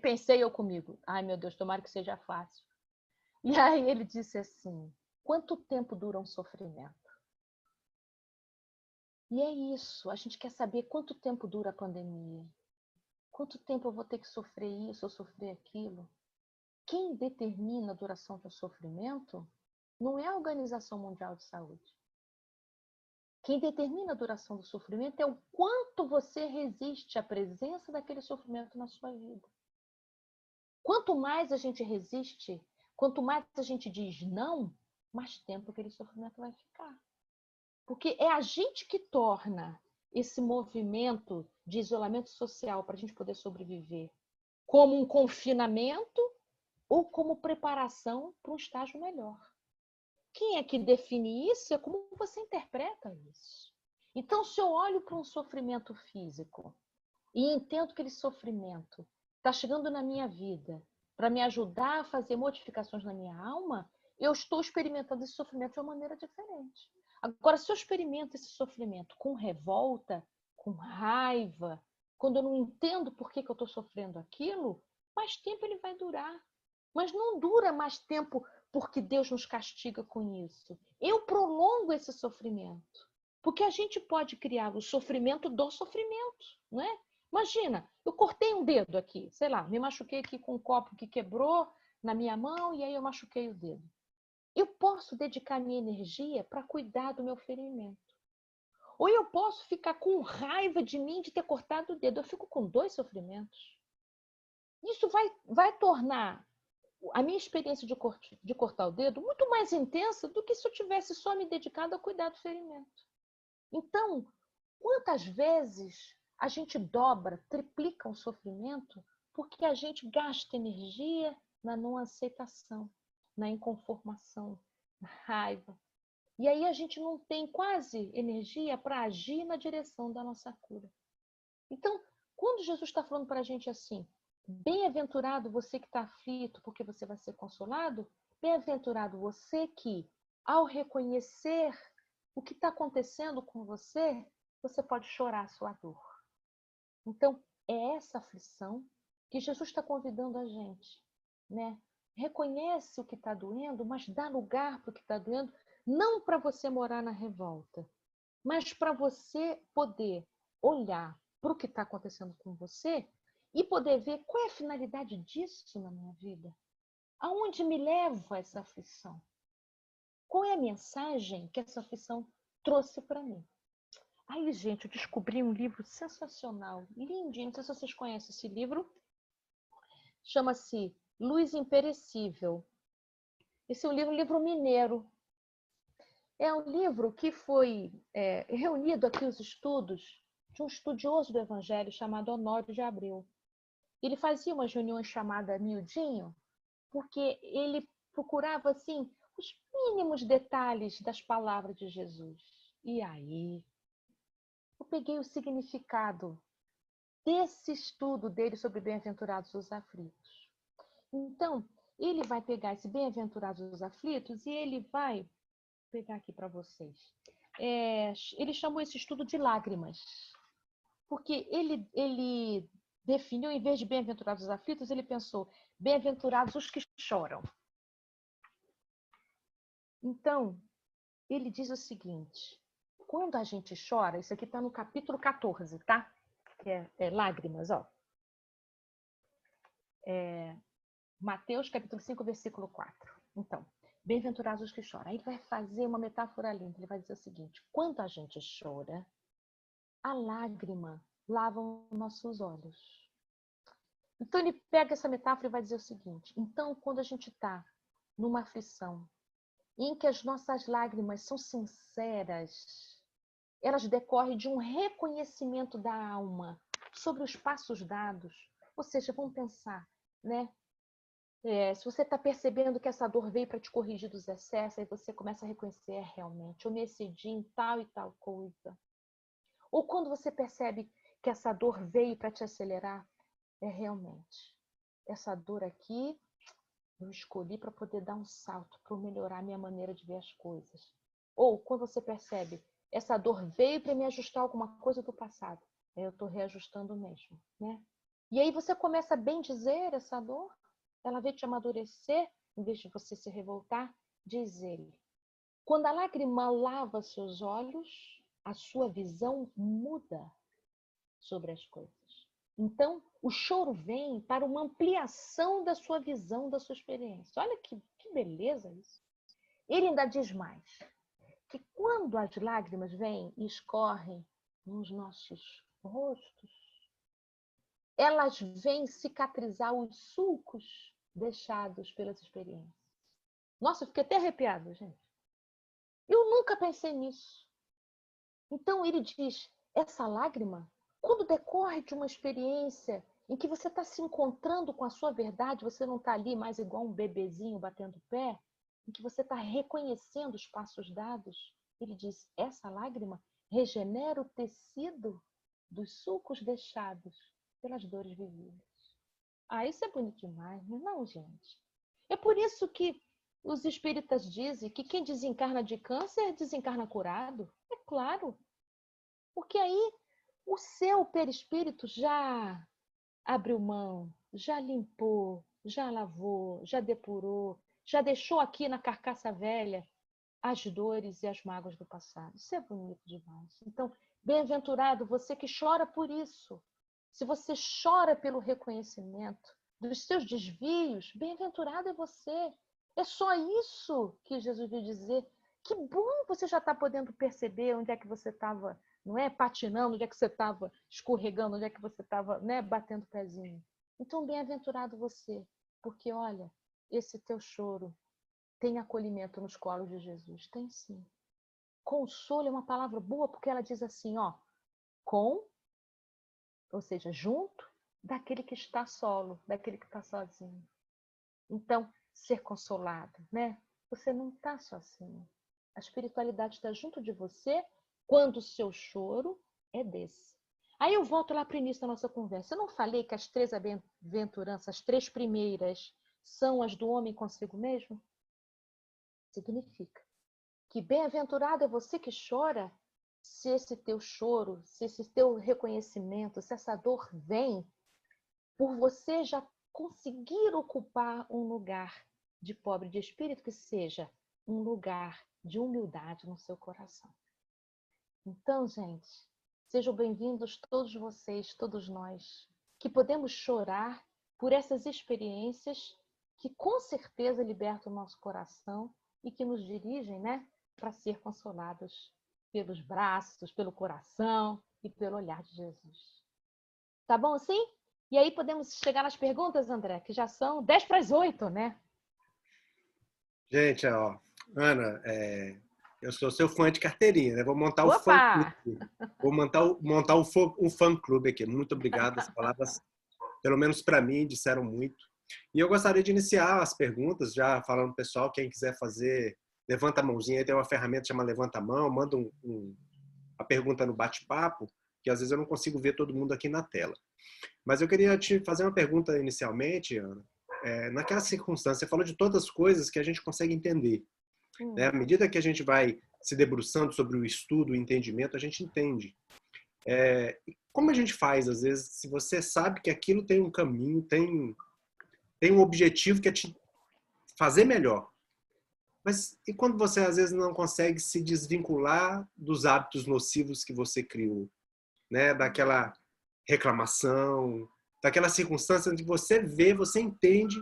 pensei eu comigo, ai meu Deus, tomara que seja fácil. E aí ele disse assim, quanto tempo dura um sofrimento? E é isso, a gente quer saber quanto tempo dura a pandemia. Quanto tempo eu vou ter que sofrer isso ou sofrer aquilo? Quem determina a duração do sofrimento não é a Organização Mundial de Saúde. Quem determina a duração do sofrimento é o quanto você resiste à presença daquele sofrimento na sua vida. Quanto mais a gente resiste, quanto mais a gente diz não, mais tempo aquele sofrimento vai ficar. Porque é a gente que torna esse movimento de isolamento social para a gente poder sobreviver como um confinamento ou como preparação para um estágio melhor. Quem é que define isso é como você interpreta isso. Então, se eu olho para um sofrimento físico e entendo que aquele sofrimento está chegando na minha vida para me ajudar a fazer modificações na minha alma, eu estou experimentando esse sofrimento de uma maneira diferente. Agora, se eu experimento esse sofrimento com revolta, com raiva, quando eu não entendo por que eu estou sofrendo aquilo, mais tempo ele vai durar. Mas não dura mais tempo porque Deus nos castiga com isso. Eu prolongo esse sofrimento. Porque a gente pode criar o sofrimento do sofrimento, não é? Imagina, eu cortei um dedo aqui, sei lá, me machuquei aqui com um copo que quebrou na minha mão e aí eu machuquei o dedo. Eu posso dedicar minha energia para cuidar do meu ferimento. Ou eu posso ficar com raiva de mim de ter cortado o dedo. Eu fico com dois sofrimentos. Isso vai tornar a minha experiência de cortar o dedo muito mais intensa do que se eu tivesse só me dedicado a cuidar do ferimento. Então, quantas vezes a gente dobra, triplica o sofrimento porque a gente gasta energia na não aceitação, na inconformação, na raiva. E aí a gente não tem quase energia para agir na direção da nossa cura. Então, quando Jesus está falando para a gente assim, bem-aventurado você que está aflito, porque você vai ser consolado, bem-aventurado você que, ao reconhecer o que está acontecendo com você, você pode chorar a sua dor. Então, é essa aflição que Jesus está convidando a gente, né? Reconhece o que está doendo, mas dá lugar para o que está doendo, não para você morar na revolta, mas para você poder olhar para o que está acontecendo com você e poder ver qual é a finalidade disso na minha vida. Aonde me leva essa aflição? Qual é a mensagem que essa aflição trouxe para mim? Aí, gente, eu descobri um livro sensacional, lindinho. Não sei se vocês conhecem esse livro. Chama-se Luz Imperecível. Esse é um livro mineiro. É um livro que foi reunido aqui os estudos de um estudioso do Evangelho chamado Honório de Abreu. Ele fazia umas reuniões chamadas Miudinho, porque ele procurava assim os mínimos detalhes das palavras de Jesus. E aí, eu peguei o significado desse estudo dele sobre bem-aventurados os aflitos. Então, ele vai pegar esse bem-aventurados os aflitos e ele vai pegar aqui para vocês. Ele chamou esse estudo de lágrimas, porque ele definiu, em vez de bem-aventurados os aflitos, ele pensou, bem-aventurados os que choram. Então, ele diz o seguinte, quando a gente chora, isso aqui está no capítulo 14, tá? Que é lágrimas, ó. Mateus, capítulo 5, versículo 4. Então, bem-aventurados os que choram. Aí ele vai fazer uma metáfora linda. Ele vai dizer o seguinte, quando a gente chora, a lágrima lava os nossos olhos. Então ele pega essa metáfora e vai dizer o seguinte, então quando a gente está numa aflição, em que as nossas lágrimas são sinceras, elas decorrem de um reconhecimento da alma sobre os passos dados. Ou seja, vamos pensar, né? Se você está percebendo que essa dor veio para te corrigir dos excessos, aí você começa a reconhecer, realmente, eu me excedi em tal e tal coisa. Ou quando você percebe que essa dor veio para te acelerar, realmente, essa dor aqui eu escolhi para poder dar um salto, para melhorar a minha maneira de ver as coisas. Ou quando você percebe, essa dor veio para me ajustar alguma coisa do passado, eu estou reajustando mesmo, né? E aí você começa a bem dizer essa dor, ela veio te amadurecer, em vez de você se revoltar, diz ele. Quando a lágrima lava seus olhos, a sua visão muda sobre as coisas. Então, o choro vem para uma ampliação da sua visão, da sua experiência. Olha que beleza isso. Ele ainda diz mais, que quando as lágrimas vêm e escorrem nos nossos rostos, elas vêm cicatrizar os sulcos deixados pelas experiências. Nossa, eu fiquei até arrepiada, gente. Eu nunca pensei nisso. Então ele diz, essa lágrima, quando decorre de uma experiência em que você está se encontrando com a sua verdade, você não está ali mais igual um bebezinho batendo pé, em que você está reconhecendo os passos dados, ele diz, essa lágrima regenera o tecido dos sulcos deixados pelas dores vividas. Ah, isso é bonito demais, não, gente? É por isso que os espíritas dizem que quem desencarna de câncer desencarna curado. É claro, porque aí o seu perispírito já abriu mão, já limpou, já lavou, já depurou, já deixou aqui na carcaça velha as dores e as mágoas do passado. Isso é bonito demais. Então, bem-aventurado você que chora por isso. Se você chora pelo reconhecimento dos seus desvios, bem-aventurado é você. É só isso que Jesus veio dizer. Que bom você já está podendo perceber onde é que você estava, não é, patinando, onde é que você estava escorregando, onde é que você estava, né, batendo o pezinho. Então, bem-aventurado você, porque olha, esse teu choro tem acolhimento nos colos de Jesus? Tem sim. Consolo é uma palavra boa porque ela diz assim, ó, com, ou seja, junto daquele que está solo, daquele que está sozinho. Então, ser consolado, né? Você não está sozinho. A espiritualidade está junto de você quando o seu choro é desse. Aí eu volto lá para o início da nossa conversa. Eu não falei que as 3 aventuranças, as 3 primeiras, são as do homem consigo mesmo? Significa que bem-aventurado é você que chora, se esse teu choro, se esse teu reconhecimento, se essa dor vem por você já conseguir ocupar um lugar de pobre de espírito, que seja um lugar de humildade no seu coração. Então, gente, sejam bem-vindos todos vocês, todos nós, que podemos chorar por essas experiências que com certeza libertam o nosso coração e que nos dirigem, né, para ser consolados pelos braços, pelo coração e pelo olhar de Jesus. Tá bom assim? E aí podemos chegar nas perguntas, André, que já são 10 para as 8, né? Gente, ó, Ana, eu sou seu fã de carteirinha, né? Vou montar o fã clube. Opa! Vou montar um fã clube aqui. Muito obrigado. As palavras, pelo menos para mim, disseram muito. E eu gostaria de iniciar as perguntas, já falando, pessoal, quem quiser fazer, levanta a mãozinha. Aí tem uma ferramenta que chama Levanta a Mão, manda a pergunta no bate-papo, que às vezes eu não consigo ver todo mundo aqui na tela. Mas eu queria te fazer uma pergunta inicialmente, Ana. Naquela circunstância, você falou de todas as coisas que a gente consegue entender. Né? À medida que a gente vai se debruçando sobre o estudo, o entendimento, a gente entende. Como a gente faz, às vezes, se você sabe que aquilo tem um caminho, tem um objetivo que é te fazer melhor. Mas e quando você, às vezes, não consegue se desvincular dos hábitos nocivos que você criou? Né? Daquela reclamação, daquela circunstância onde você vê, você entende,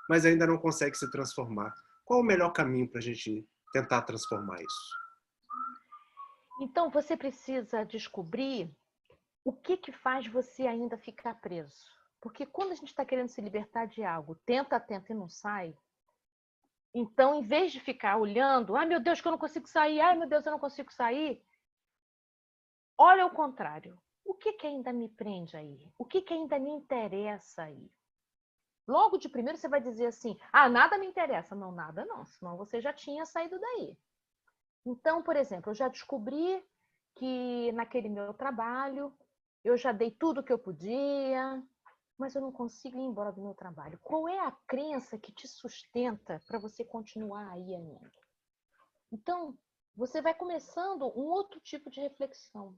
mas ainda não consegue se transformar. Qual o melhor caminho para a gente tentar transformar isso? Então você precisa descobrir o que faz você ainda ficar preso. Porque quando a gente está querendo se libertar de algo, tenta e não sai, então, em vez de ficar olhando, ai meu Deus, que eu não consigo sair, ai meu Deus, eu não consigo sair, olha ao contrário. O que ainda me prende aí? O que ainda me interessa aí? Logo de primeiro você vai dizer assim, ah, nada me interessa. Não, nada não, senão você já tinha saído daí. Então, por exemplo, eu já descobri que naquele meu trabalho eu já dei tudo o que eu podia, mas eu não consigo ir embora do meu trabalho. Qual é a crença que te sustenta para você continuar aí ainda? Então, você vai começando um outro tipo de reflexão.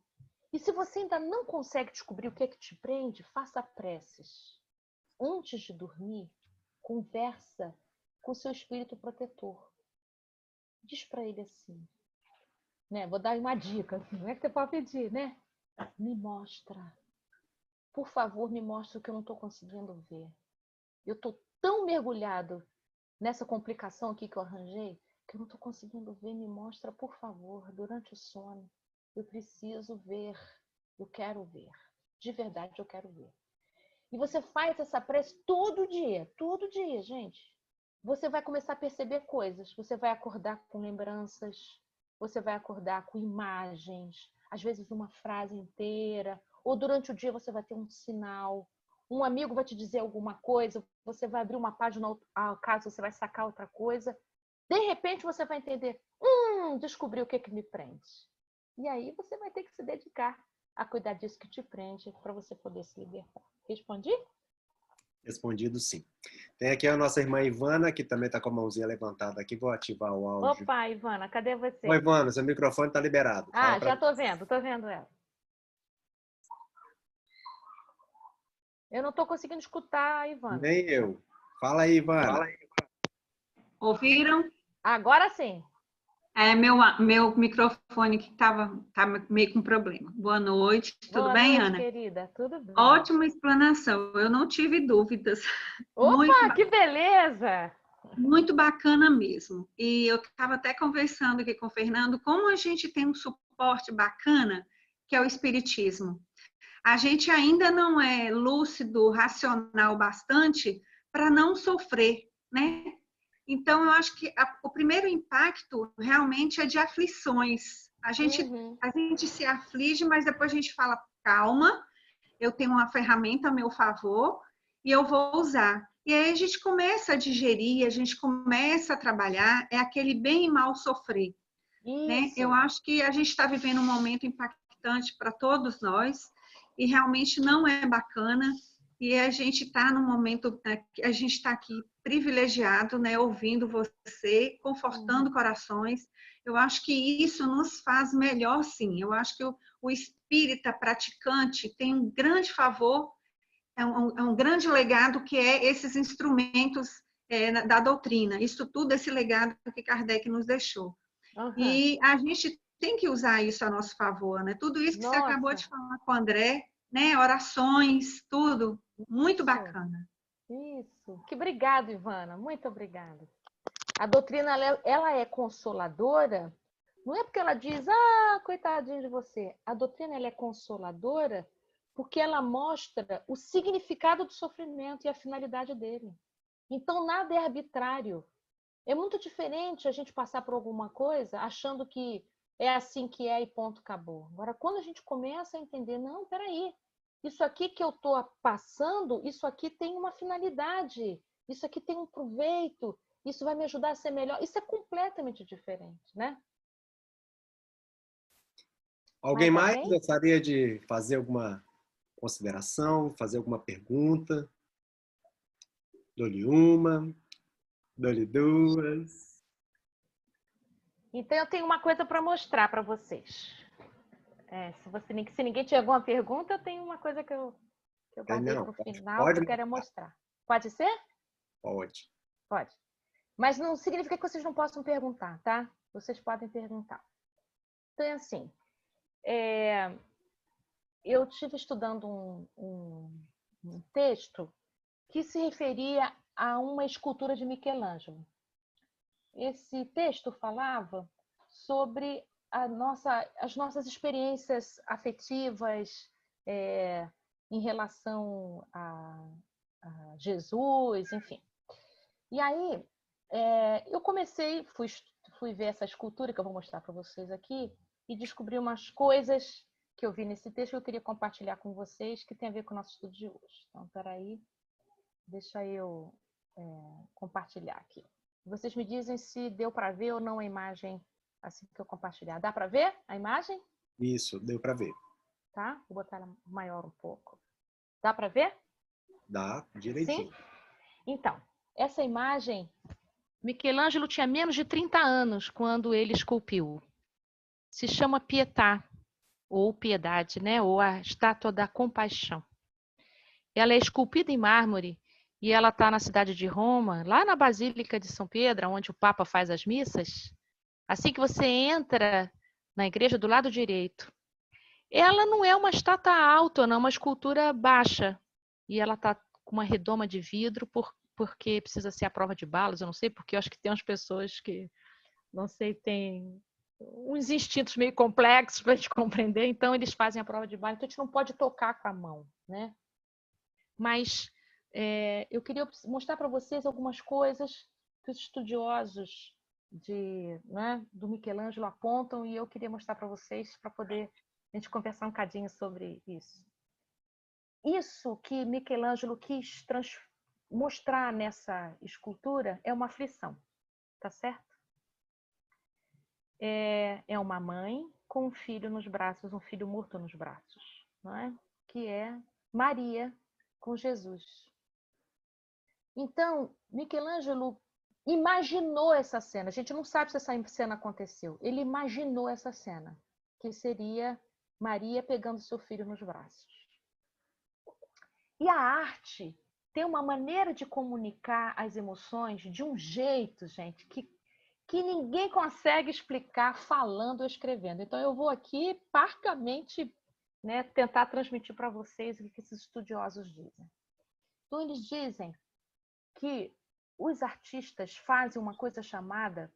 E se você ainda não consegue descobrir o que é que te prende, faça preces. Antes de dormir, conversa com seu espírito protetor. Diz para ele assim, né? Vou dar uma dica, não é que você pode pedir, né? Me mostra. Por favor, me mostra o que eu não estou conseguindo ver. Eu estou tão mergulhado nessa complicação aqui que eu arranjei que eu não estou conseguindo ver. Me mostra, por favor, durante o sono. Eu preciso ver. Eu quero ver. De verdade, eu quero ver. E você faz essa prece todo dia, gente. Você vai começar a perceber coisas. Você vai acordar com lembranças, você vai acordar com imagens, às vezes uma frase inteira, ou durante o dia você vai ter um sinal. Um amigo vai te dizer alguma coisa, você vai abrir uma página, ao caso você vai sacar outra coisa. De repente você vai entender, descobri o que que me prende. E aí você vai ter que se dedicar a cuidar disso que te prende para você poder se libertar. Respondi? Respondido sim. Tem aqui a nossa irmã Ivana, que também está com a mãozinha levantada aqui. Vou ativar o áudio. Opa, Ivana, cadê Oi, você? Ivana, seu microfone está liberado. Fala Ah, para já nós. tô vendo ela. Eu não tô conseguindo escutar a Ivana. Nem eu. Fala aí, Ivana. Fala aí. Ouviram? Agora sim. É meu microfone que estava meio com problema. Boa noite, tudo Boa bem, noite, Ana? querida. Tudo bem? Ótima explanação, eu não tive dúvidas. Muito, Opa, que beleza! muito bacana mesmo. E eu estava até conversando aqui com o Fernando, como a gente tem um suporte bacana, que é o Espiritismo. A gente ainda não é lúcido, racional bastante para não sofrer, né? Então, eu acho que o primeiro impacto realmente é de aflições. Uhum. A gente se aflige, mas depois a gente fala, calma, eu tenho uma ferramenta a meu favor e eu vou usar. E aí a gente começa a digerir, a gente começa a trabalhar, é aquele bem e mal sofrer, né? Eu Isso. acho que a gente está vivendo um momento impactante para todos nós e realmente não é bacana. E a gente está no momento, a gente está aqui privilegiado, né, ouvindo você, confortando corações. Eu acho que isso nos faz melhor, sim. Eu acho que o espírita praticante tem um grande favor, é um grande legado que é esses instrumentos da doutrina. Isso tudo, esse legado que Kardec nos deixou. Uhum. E a gente tem que usar isso a nosso favor, né? Tudo isso que você acabou Nossa, de falar com o André, né? Orações, tudo. Muito isso. bacana. Isso. Que obrigado, Ivana. Muito obrigada. A doutrina, ela é consoladora. Não é porque ela diz, ah, coitadinho de você. A doutrina, ela é consoladora porque ela mostra o significado do sofrimento e a finalidade dele. Então, nada é arbitrário. É muito diferente a gente passar por alguma coisa achando que é assim que é e ponto, acabou. Agora, quando a gente começa a entender, não, peraí, isso aqui que eu estou passando, isso aqui tem uma finalidade, isso aqui tem um proveito, isso vai me ajudar a ser melhor. Isso é completamente diferente, né? Alguém Mais mais alguém? gostaria de fazer alguma consideração, fazer alguma pergunta? Dou-lhe uma, dou-lhe duas. Então, eu tenho uma coisa para mostrar para vocês. Se ninguém tiver alguma pergunta, eu tenho uma coisa que eu guardei Não, para o final que pode eu quero mostrar. mostrar. Pode ser? Pode. Pode. Mas não significa que vocês não possam perguntar, tá? Vocês podem perguntar. Então, é assim, eu estive estudando um texto que se referia a uma escultura de Michelangelo. Esse texto falava sobre as nossas experiências afetivas em relação a Jesus, enfim. E aí, eu fui ver essa escultura que eu vou mostrar para vocês aqui e descobri umas coisas que eu vi nesse texto que eu queria compartilhar com vocês que tem a ver com o nosso estudo de hoje. Então, peraí. Deixa eu compartilhar aqui. Vocês me dizem se deu para ver ou não a imagem assim que eu compartilhar. Dá para ver a imagem? Isso, deu para ver. Tá? Vou botar ela maior um pouco. Dá para ver? Dá, direitinho. Sim? Então, essa imagem, Michelangelo tinha menos de 30 anos quando ele esculpiu. Se chama Pietà, ou Piedade, né? Ou a Estátua da Compaixão. Ela é esculpida em mármore e ela está na cidade de Roma, lá na Basílica de São Pedro, onde o Papa faz as missas. Assim que você entra na igreja do lado direito, ela não é uma estátua alta, não é uma escultura baixa. E ela está com uma redoma de vidro porque precisa ser a prova de balas, eu não sei, porque eu acho que tem umas pessoas que, não sei, têm uns instintos meio complexos para a gente compreender, então eles fazem a prova de bala, então a gente não pode tocar com a mão, né? Mas eu queria mostrar para vocês algumas coisas que os estudiosos do Michelangelo apontam e eu queria mostrar para vocês para poder a gente conversar um cadinho sobre isso. Isso que Michelangelo quis mostrar nessa escultura é uma aflição, tá certo? É uma mãe com um filho nos braços, um filho morto nos braços, não é? Que é Maria com Jesus. Então, Michelangelo imaginou essa cena. A gente não sabe se essa cena aconteceu. Ele imaginou essa cena, que seria Maria pegando seu filho nos braços. E a arte tem uma maneira de comunicar as emoções de um jeito, gente, que ninguém consegue explicar falando ou escrevendo. Então, eu vou aqui parcamente, né, tentar transmitir para vocês o que esses estudiosos dizem. Então, eles dizem que os artistas fazem uma coisa chamada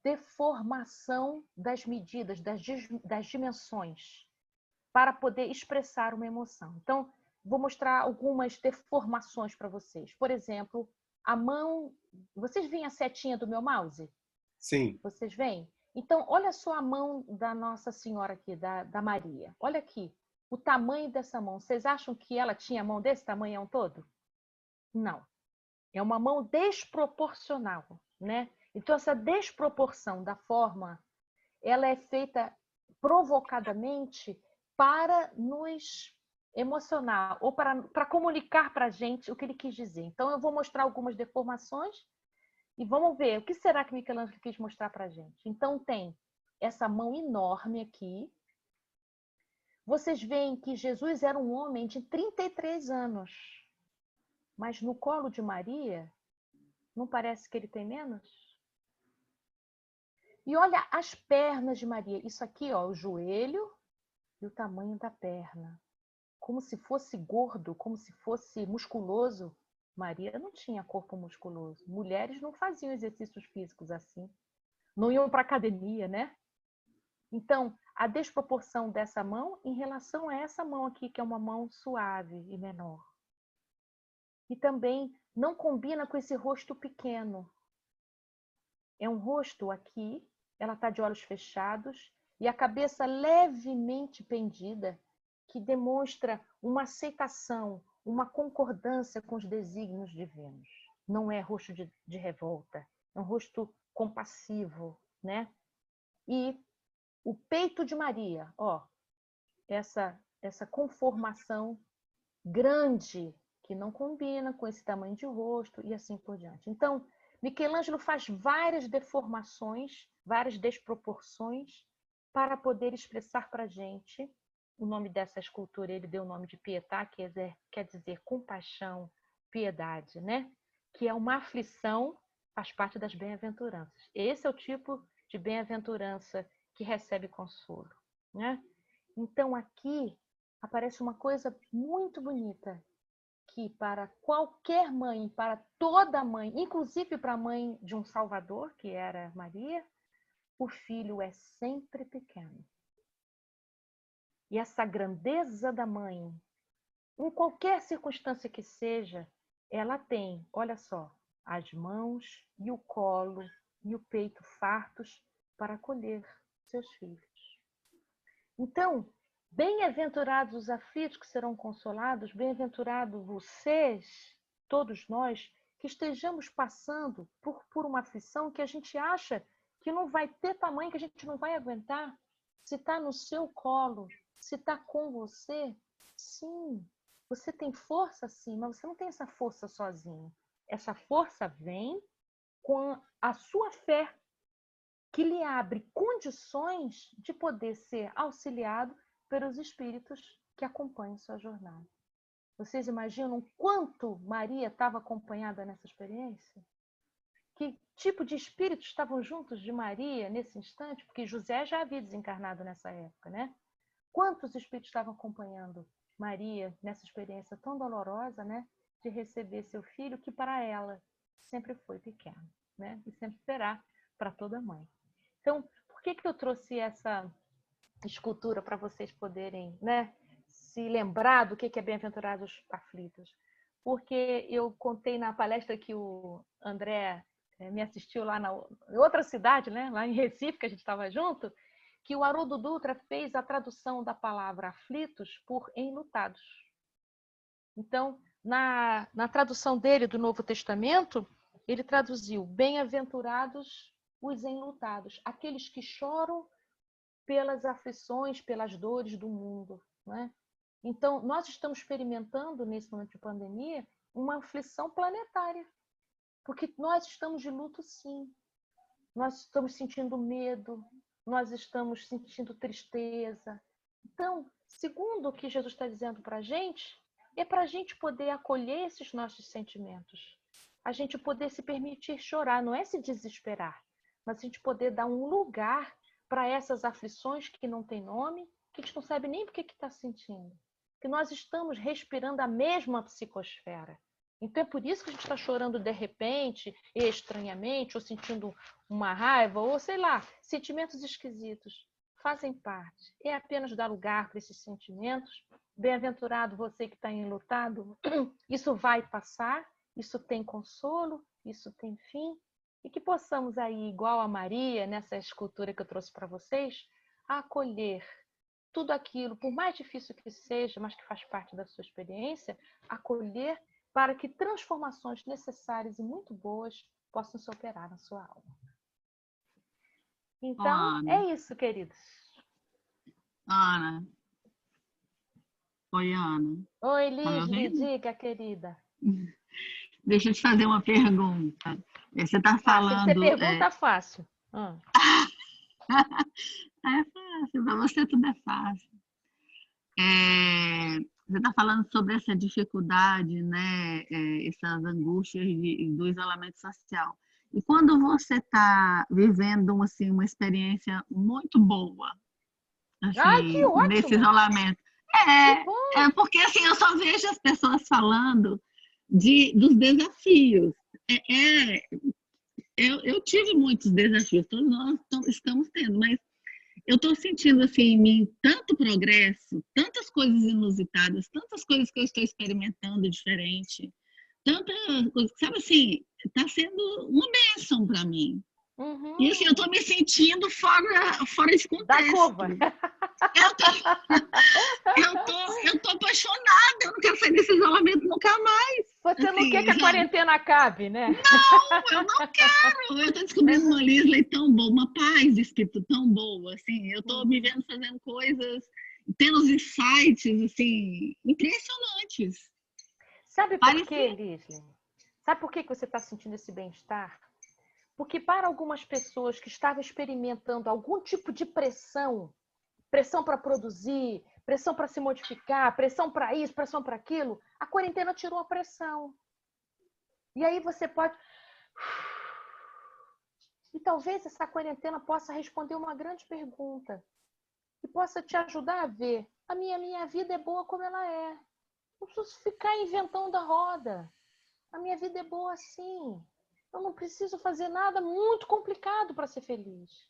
deformação das medidas, das dimensões, para poder expressar uma emoção. Então, vou mostrar algumas deformações para vocês. Por exemplo, a mão... Vocês veem a setinha do meu mouse? Sim. Vocês veem? Então, olha só a mão da Nossa Senhora aqui, da Maria. Olha aqui, o tamanho dessa mão. Vocês acham que ela tinha a mão desse tamanhão todo? Não. É uma mão desproporcional, né? Então, essa desproporção da forma, ela é feita provocadamente para nos emocionar ou para comunicar para a gente o que ele quis dizer. Então, eu vou mostrar algumas deformações e vamos ver o que será que Michelangelo quis mostrar para a gente. Então, tem essa mão enorme aqui. Vocês veem que Jesus era um homem de 33 anos, mas no colo de Maria, não parece que ele tem menos? E olha as pernas de Maria. Isso aqui, ó, o joelho e o tamanho da perna. Como se fosse gordo, como se fosse musculoso. Maria não tinha corpo musculoso. Mulheres não faziam exercícios físicos assim. Não iam para academia, né? Então, a desproporção dessa mão em relação a essa mão aqui, que é uma mão suave e menor. E também não combina com esse rosto pequeno. É um rosto aqui, ela está de olhos fechados e a cabeça levemente pendida, que demonstra uma aceitação, uma concordância com os desígnios divinos. Não é rosto de revolta, é um rosto compassivo, né? E o peito de Maria, ó, essa conformação grande que não combina com esse tamanho de rosto e assim por diante. Então, Michelangelo faz várias deformações, várias desproporções para poder expressar para a gente o nome dessa escultura. Ele deu o nome de Pietà, que quer dizer compaixão, piedade, né? Que é uma aflição, faz parte das bem-aventuranças. Esse é o tipo de bem-aventurança que recebe consolo, né? Então, aqui aparece uma coisa muito bonita, que para qualquer mãe, para toda mãe, inclusive para a mãe de um Salvador, que era Maria, o filho é sempre pequeno. E essa grandeza da mãe, em qualquer circunstância que seja, ela tem, olha só, as mãos e o colo e o peito fartos para acolher seus filhos. Então, Bem-aventurados os aflitos que serão consolados, bem-aventurados vocês, todos nós, que estejamos passando por uma aflição que a gente acha que não vai ter tamanho, que a gente não vai aguentar. Se está no seu colo, se está com você, sim, você tem força sim, mas você não tem essa força sozinho. Essa força vem com a sua fé, que lhe abre condições de poder ser auxiliado pelos espíritos que acompanham sua jornada. Vocês imaginam quanto Maria estava acompanhada nessa experiência? Que tipo de espíritos estavam juntos de Maria nesse instante? Porque José já havia desencarnado nessa época, né? Quantos espíritos estavam acompanhando Maria nessa experiência tão dolorosa, né? De receber seu filho, que para ela sempre foi pequeno, né? E sempre será para toda mãe. Então, por que eu trouxe essa escultura para vocês poderem, né, se lembrar do que é Bem-aventurados aflitos? Porque eu contei na palestra que o André me assistiu lá em outra cidade, né, lá em Recife, que a gente estava junto, que o Haroldo Dutra fez a tradução da palavra aflitos por enlutados. Então, na tradução dele do Novo Testamento, ele traduziu bem-aventurados os enlutados, aqueles que choram pelas aflições, pelas dores do mundo, né? Então, nós estamos experimentando, nesse momento de pandemia, uma aflição planetária, porque nós estamos de luto, sim. Nós estamos sentindo medo, nós estamos sentindo tristeza. Então, segundo o que Jesus está dizendo para a gente, é para a gente poder acolher esses nossos sentimentos, a gente poder se permitir chorar, não é se desesperar, mas a gente poder dar um lugar para essas aflições que não tem nome, que a gente não sabe nem por que está sentindo. Que nós estamos respirando a mesma psicosfera. Então é por isso que a gente está chorando de repente, estranhamente, ou sentindo uma raiva, ou sei lá, sentimentos esquisitos. Fazem parte. É apenas dar lugar para esses sentimentos. Bem-aventurado você que está enlutado. Isso vai passar, isso tem consolo, isso tem fim. E que possamos aí, igual a Maria, nessa escultura que eu trouxe para vocês, acolher tudo aquilo, por mais difícil que seja, mas que faz parte da sua experiência, acolher para que transformações necessárias e muito boas possam se operar na sua alma. Então, é isso, queridos. Ana. Oi, Ana. Oi, Lisli, diga, querida. Deixa eu te fazer uma pergunta. Você está falando... Você pergunta fácil. É fácil, para você tudo é fácil. Você está falando sobre essa dificuldade, né? Essas angústias do isolamento social. E quando você está vivendo assim, uma experiência muito boa, assim, ai, que ótimo! Nesse isolamento. Porque assim, eu só vejo as pessoas falando dos desafios. Eu tive muitos desafios, todos nós estamos tendo, mas eu estou sentindo assim, em mim tanto progresso, tantas coisas inusitadas, tantas coisas que eu estou experimentando diferente, tanta coisa, sabe assim, está sendo uma bênção para mim. Uhum. E assim, eu estou me sentindo fora de contexto. Da curva. Eu tô apaixonada, eu não quero sair desse isolamento nunca mais. Você não quer que a quarentena acabe, né? Não, eu não quero. Eu tô descobrindo uma Lisli tão boa, uma paz de espírito tão boa, assim. Eu tô me vendo fazendo coisas, tendo os insights, assim, impressionantes. Sabe por quê, Lisli? Sabe por que você está sentindo esse bem-estar? Porque para algumas pessoas que estavam experimentando algum tipo de pressão para produzir, pressão para se modificar, pressão para isso, pressão para aquilo, a quarentena tirou a pressão. E aí você pode... E talvez essa quarentena possa responder uma grande pergunta e possa te ajudar a ver: a minha vida é boa como ela é. Não preciso ficar inventando a roda. A minha vida é boa assim. Eu não preciso fazer nada muito complicado para ser feliz.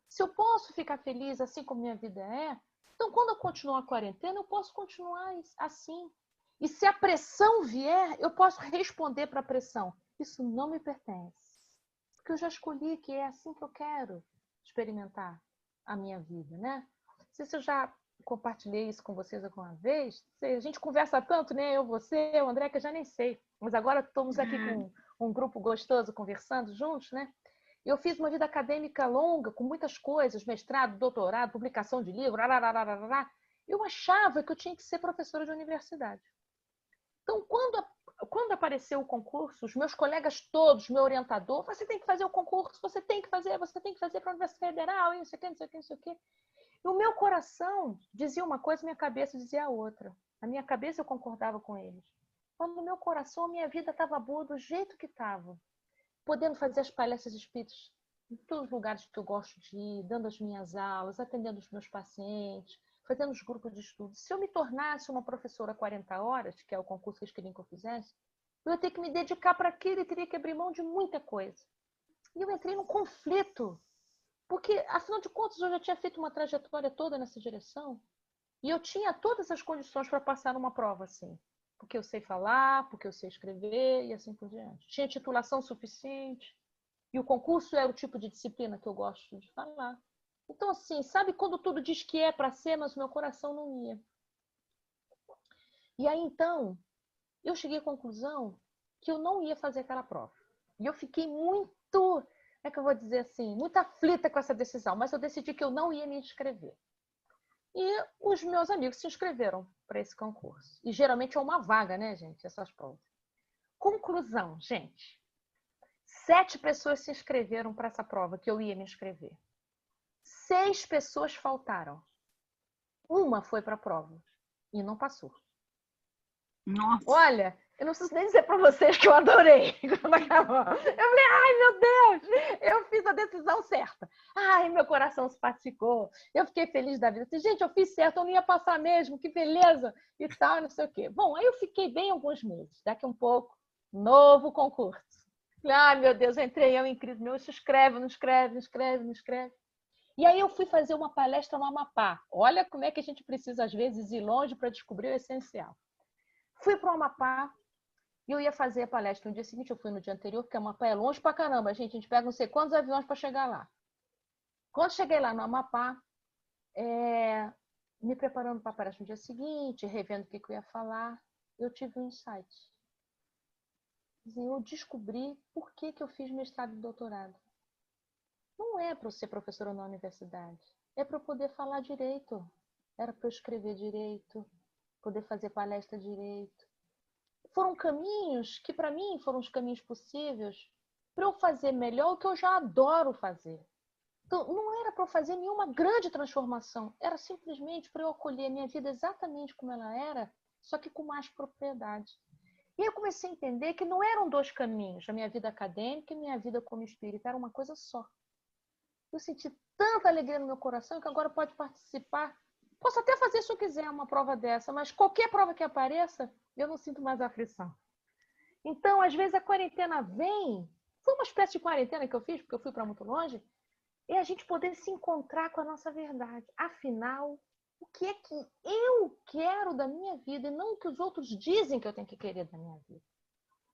Se eu posso ficar feliz assim como minha vida é, então quando eu continuar a quarentena, eu posso continuar assim. E se a pressão vier, eu posso responder para a pressão: isso não me pertence. Porque eu já escolhi que é assim que eu quero experimentar a minha vida, né? Não sei se eu já compartilhei isso com vocês alguma vez. A gente conversa tanto, né? Eu, você, o André, que eu já nem sei. Mas agora estamos aqui com um grupo gostoso conversando juntos, né? Eu fiz uma vida acadêmica longa, com muitas coisas, mestrado, doutorado, publicação de livro, eu achava que eu tinha que ser professora de universidade. Então, quando apareceu o concurso, os meus colegas todos, meu orientador, você tem que fazer o concurso, você tem que fazer para a Universidade Federal, não sei o quê, não sei o quê, não sei o quê. E o meu coração dizia uma coisa, minha cabeça dizia a outra. A minha cabeça eu concordava com eles. Quando no meu coração, a minha vida estava boa do jeito que estava. Podendo fazer as palestras espíritas em todos os lugares que eu gosto de ir, dando as minhas aulas, atendendo os meus pacientes, fazendo os grupos de estudo. Se eu me tornasse uma professora 40 horas, que é o concurso que eles queriam que eu fizesse, eu ia ter que me dedicar para aquilo e teria que abrir mão de muita coisa. E eu entrei num conflito. Porque, afinal de contas, eu já tinha feito uma trajetória toda nessa direção e eu tinha todas as condições para passar numa prova assim. Porque eu sei falar, porque eu sei escrever e assim por diante. Tinha titulação suficiente e o concurso era o tipo de disciplina que eu gosto de falar. Então, assim, sabe quando tudo diz que é para ser, mas o meu coração não ia. E aí, então, eu cheguei à conclusão que eu não ia fazer aquela prova. E eu fiquei muito... é que eu vou dizer assim, muito aflita com essa decisão, mas eu decidi que eu não ia me inscrever. E os meus amigos se inscreveram para esse concurso. E geralmente é uma vaga, né, gente, essas provas. Conclusão, gente. 7 pessoas se inscreveram para essa prova que eu ia me inscrever. 6 pessoas faltaram. Uma foi para a prova e não passou. Nossa. Olha, eu não preciso nem dizer para vocês que eu adorei quando acabou. Eu falei, ai meu Deus, eu fiz a decisão certa. Ai, meu coração se pacificou. Eu fiquei feliz da vida. Assim, gente, eu fiz certo, eu não ia passar mesmo, que beleza e tal, não sei o quê. Bom, aí eu fiquei bem alguns meses. Daqui um pouco, novo concurso. Ai, meu Deus, eu entrei em crise. Meu, se inscreve, não escreve, não escreve, não escreve. E aí eu fui fazer uma palestra no Amapá. Olha como é que a gente precisa, às vezes, ir longe para descobrir o essencial. Fui para o Amapá e eu ia fazer a palestra no dia seguinte. Eu fui no dia anterior, porque o Amapá é longe pra caramba, gente. A gente pega não sei quantos aviões para chegar lá. Quando cheguei lá no Amapá, me preparando para a palestra no dia seguinte, revendo o que eu ia falar, eu tive um insight. Eu descobri por que eu fiz mestrado e doutorado. Não é para eu ser professora na universidade. É para eu poder falar direito. Era para eu escrever direito, poder fazer palestra direito. Foram caminhos que, para mim, foram os caminhos possíveis para eu fazer melhor o que eu já adoro fazer. Então, não era para eu fazer nenhuma grande transformação. Era simplesmente para eu acolher a minha vida exatamente como ela era, só que com mais propriedade. E aí eu comecei a entender que não eram 2 caminhos, a minha vida acadêmica e a minha vida como espírita, era uma coisa só. Eu senti tanta alegria no meu coração que agora pode participar. Posso até fazer se eu quiser uma prova dessa, mas qualquer prova que apareça, eu não sinto mais aflição. Então, às vezes a quarentena vem, foi uma espécie de quarentena que eu fiz, porque eu fui para muito longe, é a gente poder se encontrar com a nossa verdade. Afinal, o que é que eu quero da minha vida e não o que os outros dizem que eu tenho que querer da minha vida.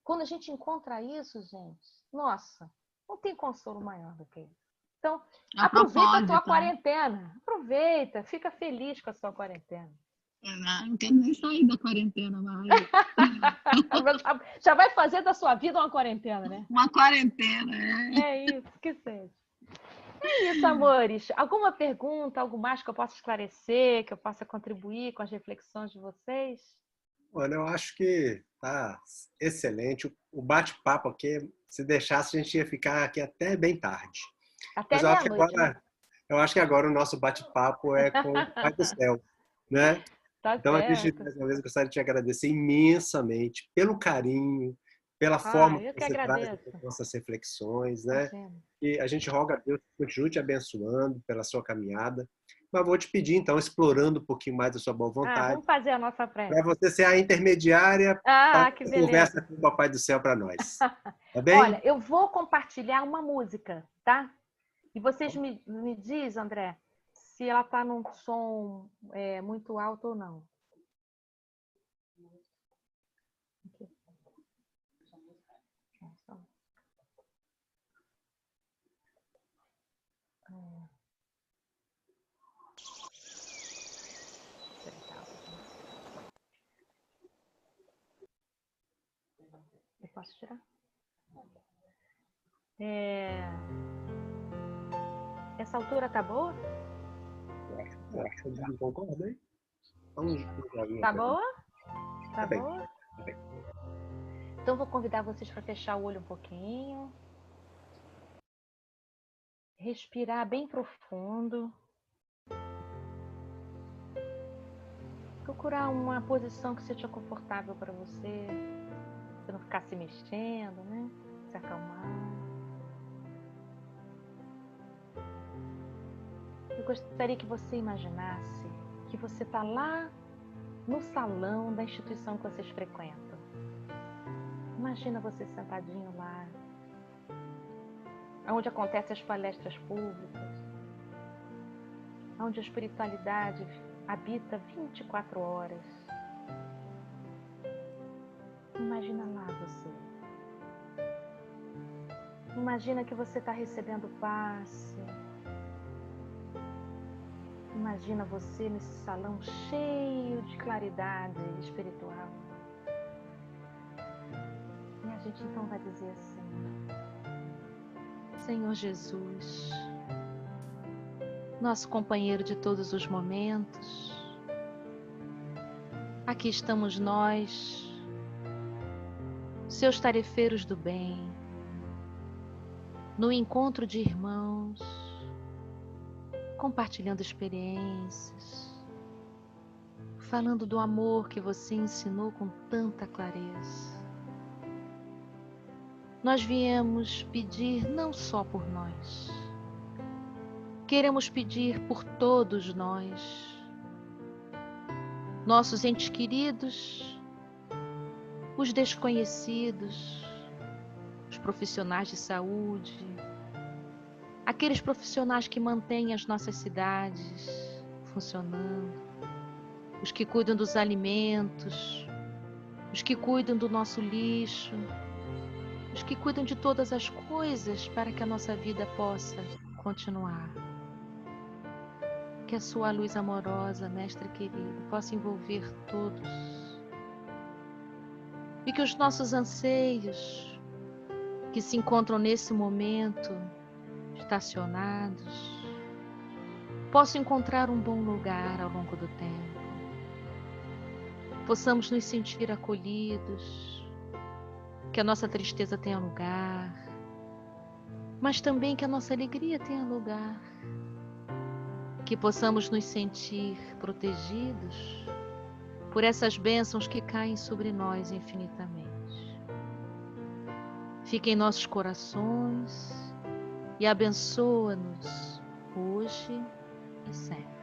Quando a gente encontra isso, gente, nossa, não tem consolo maior do que isso. Então, aproveita a tua quarentena. Aproveita, fica feliz com a sua quarentena. Não quero nem sair da quarentena mais. Já vai fazer da sua vida uma quarentena, né? Uma quarentena, É isso, que seja. É isso, amores. Alguma pergunta, algo mais que eu possa esclarecer, que eu possa contribuir com as reflexões de vocês? Olha, eu acho que tá excelente. O bate-papo aqui, se deixasse, a gente ia ficar aqui até bem tarde. Até Mas eu acho que meia-noite, né? eu acho que agora o nosso bate-papo é com o Pai do Céu, né? Tá Então, a gente, certo. mais uma vez, gostaria de te agradecer imensamente pelo carinho, pela forma Eu que que você traz agradeço. as nossas reflexões, né? Imagina. E a gente roga a Deus que continue te abençoando pela sua caminhada. Mas vou te pedir, então, explorando um pouquinho mais da sua boa vontade, Vamos fazer a nossa para prece. você ser a intermediária para Que a beleza. conversa com o Papai do Céu para nós. Tá bem? Olha, eu vou compartilhar uma música, tá? E vocês me dizem, André, se ela está num som muito alto ou não. Posso tirar? Essa altura tá boa? Eu acho que eu concordo, hein? Tá boa? Tá bem. boa? Tá bem. Então vou convidar vocês para fechar o olho um pouquinho. Respirar bem profundo. Procurar uma posição que seja confortável para você. Você não ficar se mexendo, né? Se acalmar. Eu gostaria que você imaginasse que você está lá no salão da instituição que vocês frequentam. Imagina você sentadinho lá, onde acontecem as palestras públicas, onde a espiritualidade habita 24 horas. Imagina lá você. Imagina que você está recebendo passe. Imagina você nesse salão cheio de claridade espiritual. E a gente então vai dizer assim: Senhor Jesus, nosso companheiro de todos os momentos, aqui estamos nós, seus tarefeiros do bem, no encontro de irmãos, compartilhando experiências, falando do amor que você ensinou com tanta clareza. Nós viemos pedir não só por nós, queremos pedir por todos nós, nossos entes queridos, os desconhecidos, os profissionais de saúde, aqueles profissionais que mantêm as nossas cidades funcionando, os que cuidam dos alimentos, os que cuidam do nosso lixo, os que cuidam de todas as coisas para que a nossa vida possa continuar. Que a sua luz amorosa, Mestre querido, possa envolver todos. E que os nossos anseios, que se encontram nesse momento estacionados, possam encontrar um bom lugar ao longo do tempo. Possamos nos sentir acolhidos, que a nossa tristeza tenha lugar, mas também que a nossa alegria tenha lugar. Que possamos nos sentir protegidos por essas bênçãos que caem sobre nós infinitamente. Fique em nossos corações e abençoa-nos hoje e sempre.